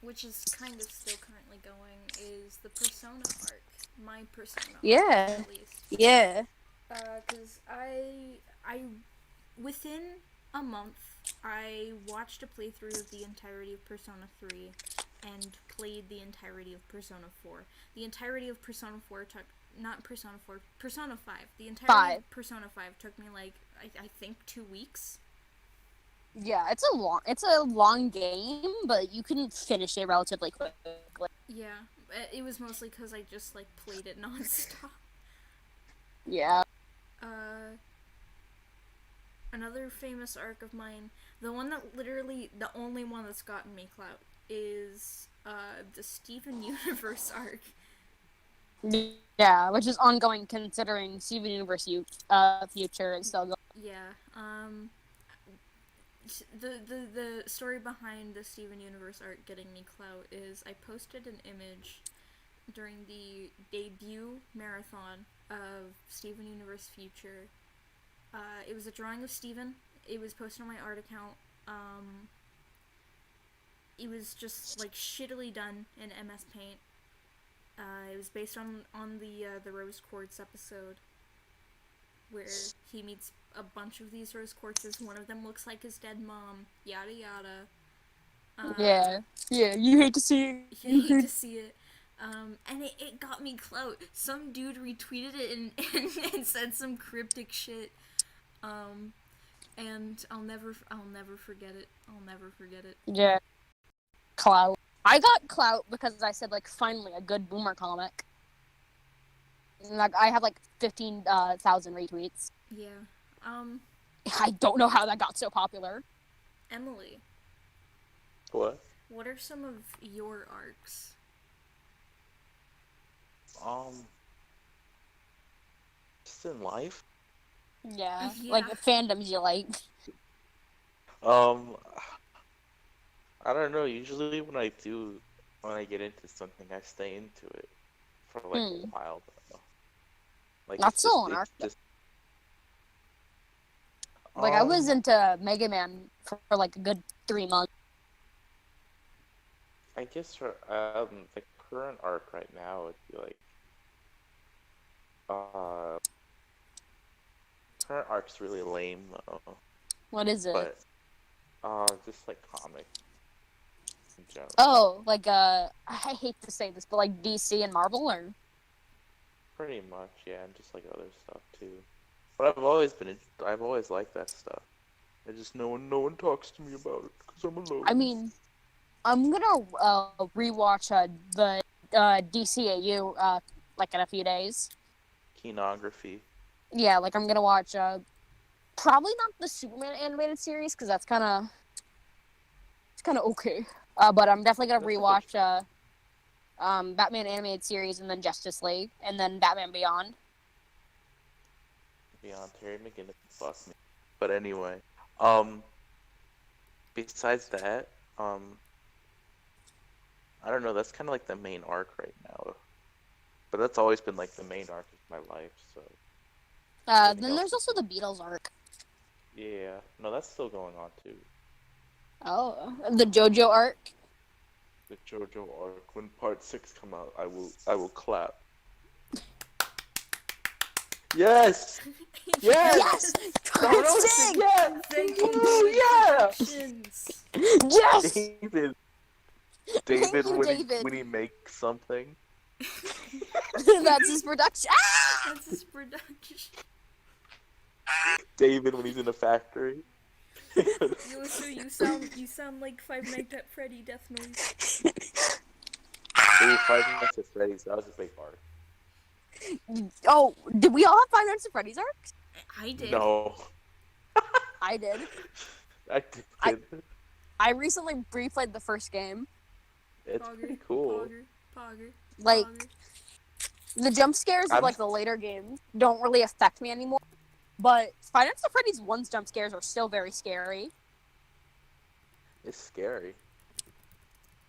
which is kind of still currently going, is the Persona arc. My Persona arc, at least. Yeah. Because I within a month, I watched a playthrough of the entirety of Persona 3 and played the entirety of Persona 4. The entirety of Persona 4 took, not Persona 4, Persona 5. The entirety of Persona 5 took me like, I think 2 weeks. Yeah, it's a long game, but you can finish it relatively quickly. Yeah, it was mostly because I just like played it nonstop. Yeah. Another famous arc of mine, the one that literally, the only one that's gotten me clout, is the Steven Universe arc. Yeah, which is ongoing considering Steven Universe future is still going. Yeah, the story behind the Steven Universe arc getting me clout is I posted an image during the debut marathon of Steven Universe Future. It was a drawing of Steven. It was posted on my art account. It was just like shittily done in MS Paint. It was based on the Rose Quartz episode, where he meets a bunch of these rose quartzes. One of them looks like his dead mom. Yada yada. Yeah. You hate to see it. You hate to see it. And it got me clout. Some dude retweeted it and said some cryptic shit. And I'll never forget it. I'll never forget it. Yeah. Clout. I got clout because I said, like, finally a good boomer comic. And, like, I have, like, 15,000 retweets. Yeah. I don't know how that got so popular. Emily. What? What are some of your arcs? Just in life? Yeah. Like, fandoms you like. I don't know. Usually when I get into something, I stay into it for like a while. Though. Like Not so an arc. it's just. Like I was into Mega Man for like a good 3 months. I guess for the current arc right now would be like uh current arc's really lame though. What is it? But just like comic in general. Oh, like I hate to say this, but like DC and Marvel, or Pretty much, yeah, and just like other stuff too. But I've always liked that stuff. I just no one talks to me about it because I'm alone. I mean, I'm gonna rewatch the DCAU like in a few days. Kenography. Yeah, like I'm gonna watch probably not the Superman animated series because it's kind of okay. But I'm definitely gonna rewatch Batman animated series and then Justice League and then Batman Beyond. Beyond Terry McGinnis, fuck me. But anyway, besides that, I don't know. That's kind of like the main arc right now. But that's always been like the main arc of my life. So. Then there's also the Beatles arc. Yeah, no, that's still going on too. Oh, the JoJo arc. The JoJo arc. When Part 6 come out, I will clap. Yes! Yes! Yes! Yes! Thank you. Yeah! Yes! David, Thank you, when he makes something. That's his production. Ah! That's his production. David when he's in a factory. Yosu, you sound like Five Nights at Freddy Death Noise. Dude, Five Nights at Freddy's, that was a big arc. Oh, did we all have Five Nights at Freddy's arcs? I did. No. I did. I did. I recently replayed the first game. It's pretty cool. Pogger. Like, the jump scares of like the later games don't really affect me anymore. But Five Nights at Freddy's 1's jump scares are still very scary. It's scary.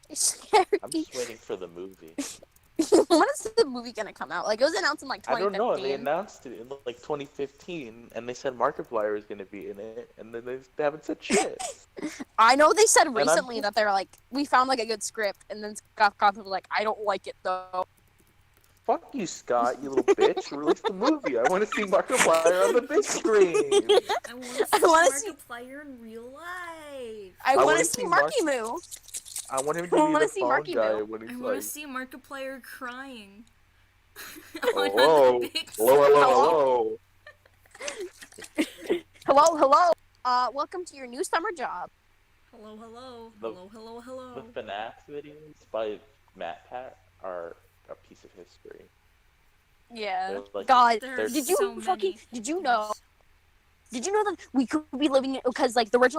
It's scary. I'm just waiting for the movie. When is the movie gonna come out? Like, it was announced in like 2015. I don't know. They announced it in like 2015, and they said Markiplier was gonna be in it, and then they haven't said shit. I know they said recently that they're like, we found like a good script, and then Scott Cawthon was like, I don't like it though. Fuck you, Scott, you little bitch. Release the movie. I want to see Markiplier on the big screen. I want to see Markiplier in real life. I want to see Marky Moo. I want him to be the phone guy when he's like... I want to see Markiplier crying. Hello. Hello. Welcome to your new summer job. Hello. The FNAF videos by MatPat are a piece of history. Yeah. Like, God, did you know that we could be living in, because like it was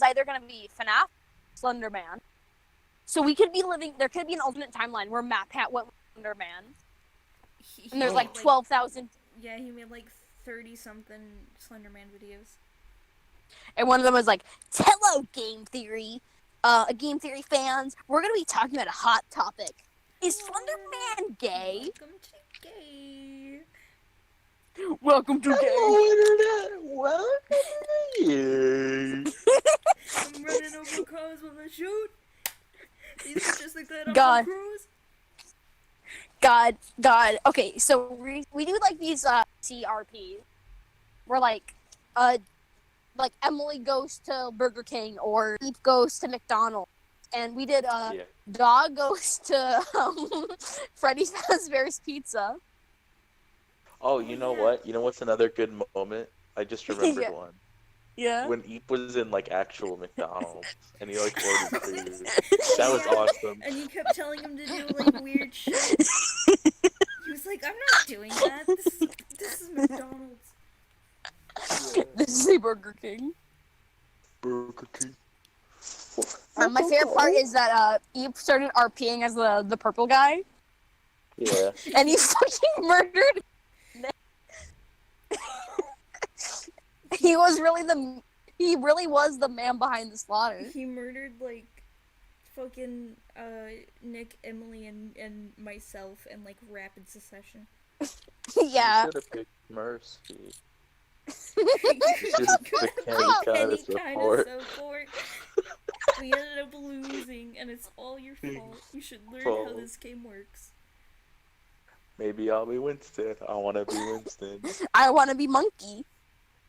either gonna be FNAF, Slender Man. So we could be living. There could be an alternate timeline where MatPat went with Slender Man, and there's like 12,000. Yeah, he made like 30-something Slender Man videos. And one of them was like, "Hello, Game Theory, Game Theory fans. We're gonna be talking about a hot topic. Is Slender Man gay? Welcome to gay. Welcome to gay. Hello, Internet. Welcome to you. I'm running over cars with a shoot. These are just like that on God. Cruise. God. Okay, so we do like these CRPs. Where like Emily goes to Burger King or Eve goes to McDonald's, and we did Dog goes to Freddy's Fazbear's Pizza. Oh, you know what? You know what's another good moment? I just remembered one. Yeah. When Eep was in like actual McDonald's and he like ordered food. That was awesome. And you kept telling him to do like weird shit. He was like, "I'm not doing that. This is McDonald's." Yeah. This is a Burger King. Burger King. My favorite part is that Eep started RPing as the purple guy. Yeah. And he fucking murdered. He really was the man behind the slaughter. He murdered like fucking Nick, Emily, and myself in like rapid succession. Yeah. You should have picked Mercy. You should have picked any kind of support. We ended up losing, and it's all your fault. You should learn how this game works. Maybe I'll be Winston. I want to be Winston. I want to be Monkey.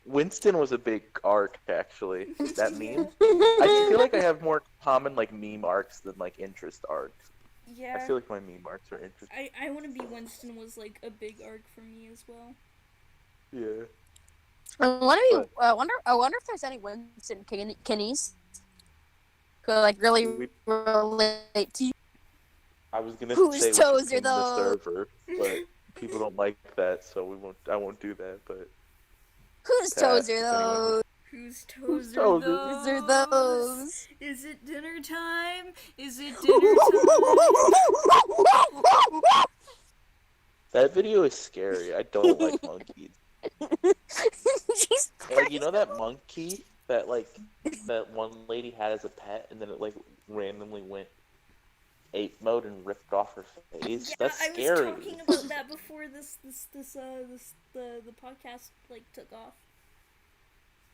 Winston was a big arc, actually. That meme. I feel like I have more common like meme arcs than like interest arcs. Yeah. I feel like my meme arcs are interesting. I want to be Winston was like a big arc for me as well. Yeah. I wonder if there's any Winston Kinnies who like really relate to you. I was gonna Whose say toes we are should ping the those? server, but people don't like that, so I won't do that. But Whose toes are those? Whose toes toes are are those? those? Is it dinner time? Is it dinner time? That video is scary. I don't like monkeys. She's Like, you know that monkey that like that one lady had as a pet, and then it like randomly went ape mode and ripped off her face? Yeah, That's I scary. was talking about that before the podcast like took off.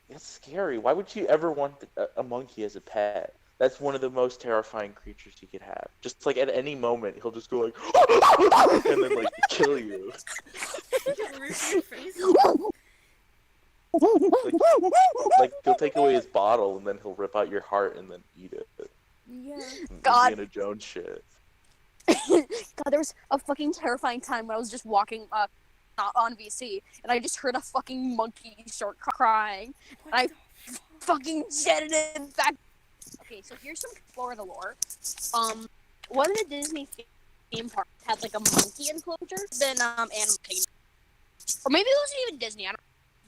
It's scary. Why would you ever want a monkey as a pet? That's one of the most terrifying creatures you could have. Just like at any moment, he'll just go like, and then like kill you. Rip your face. Like he'll take away his bottle, and then he'll rip out your heart and then eat it. Yeah. God. Indiana Jones shit. God, there was a fucking terrifying time when I was just walking not on VC, and I just heard a fucking monkey start crying. What I the fuck? fucking jetted it back. Okay, so here's some Florida lore. One of the Disney theme parks had like a monkey enclosure, then Animal Kingdom, or maybe it wasn't even Disney. I don't know.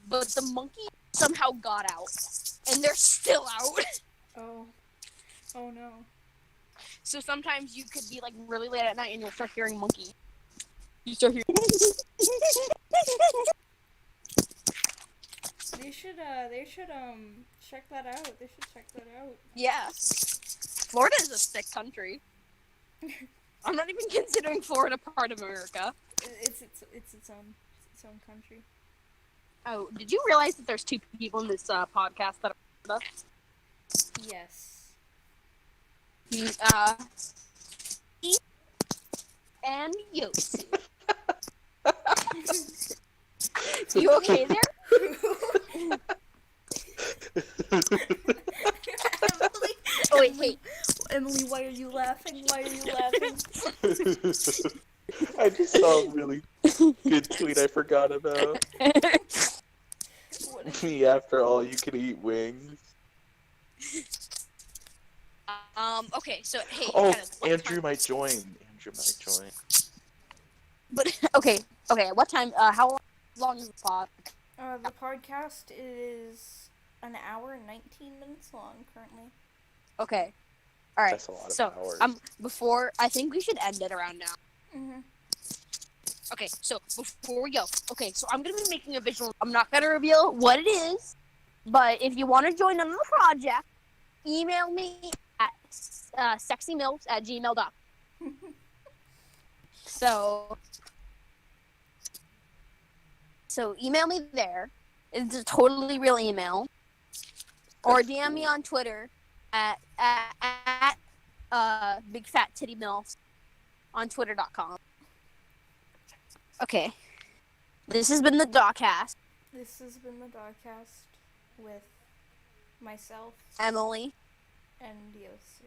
But the monkey somehow got out, and they're still out. Oh. Oh no. So sometimes you could be like really late at night, and you'll start hearing monkey. You start hearing. They should check that out. They should check that out. Yeah. Florida is a sick country. I'm not even considering Florida part of America. It's its own country. Oh, did you realize that there's two people in this podcast that are Florida? Yes. And yosu. You okay there? Emily, Oh wait, hey. Emily, why are you laughing? Why are you laughing? I just saw a really good tweet I forgot about. Me after all, you can eat wings. Okay, so hey. Oh, What Andrew time? might join. But okay. What time? How long is the pod? The podcast is an hour and 19 minutes long currently. Okay. All right. That's a lot of hours. Before I think we should end it around now. Mhm. Okay, so before we go, so I'm gonna be making a visual. I'm not gonna reveal what it is, but if you want to join on the project, email me at sexymilfs@gmail.com. So email me there. It's a totally real email, or DM me on Twitter at big fat titty milfs on twitter.com. Okay. This has been the DAAAcast. This has been the DAAAcast with myself, Emily, and yosu.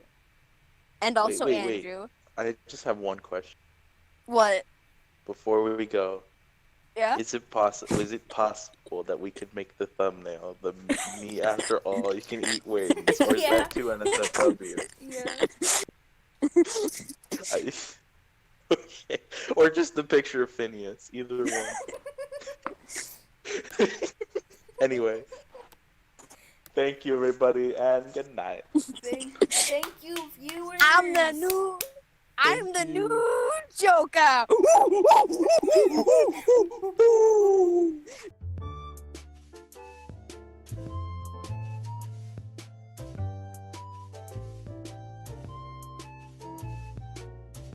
and also wait. Andrew. I just have one question What? before we go. Yeah? Is it possible that we could make the thumbnail the me after all you can eat wings, or is Yeah. that too NSFW? Yeah. Okay. Or just the picture of Phineas, either one. Anyway, thank you everybody, and good night. Thank you, viewers. I'm the new Joker.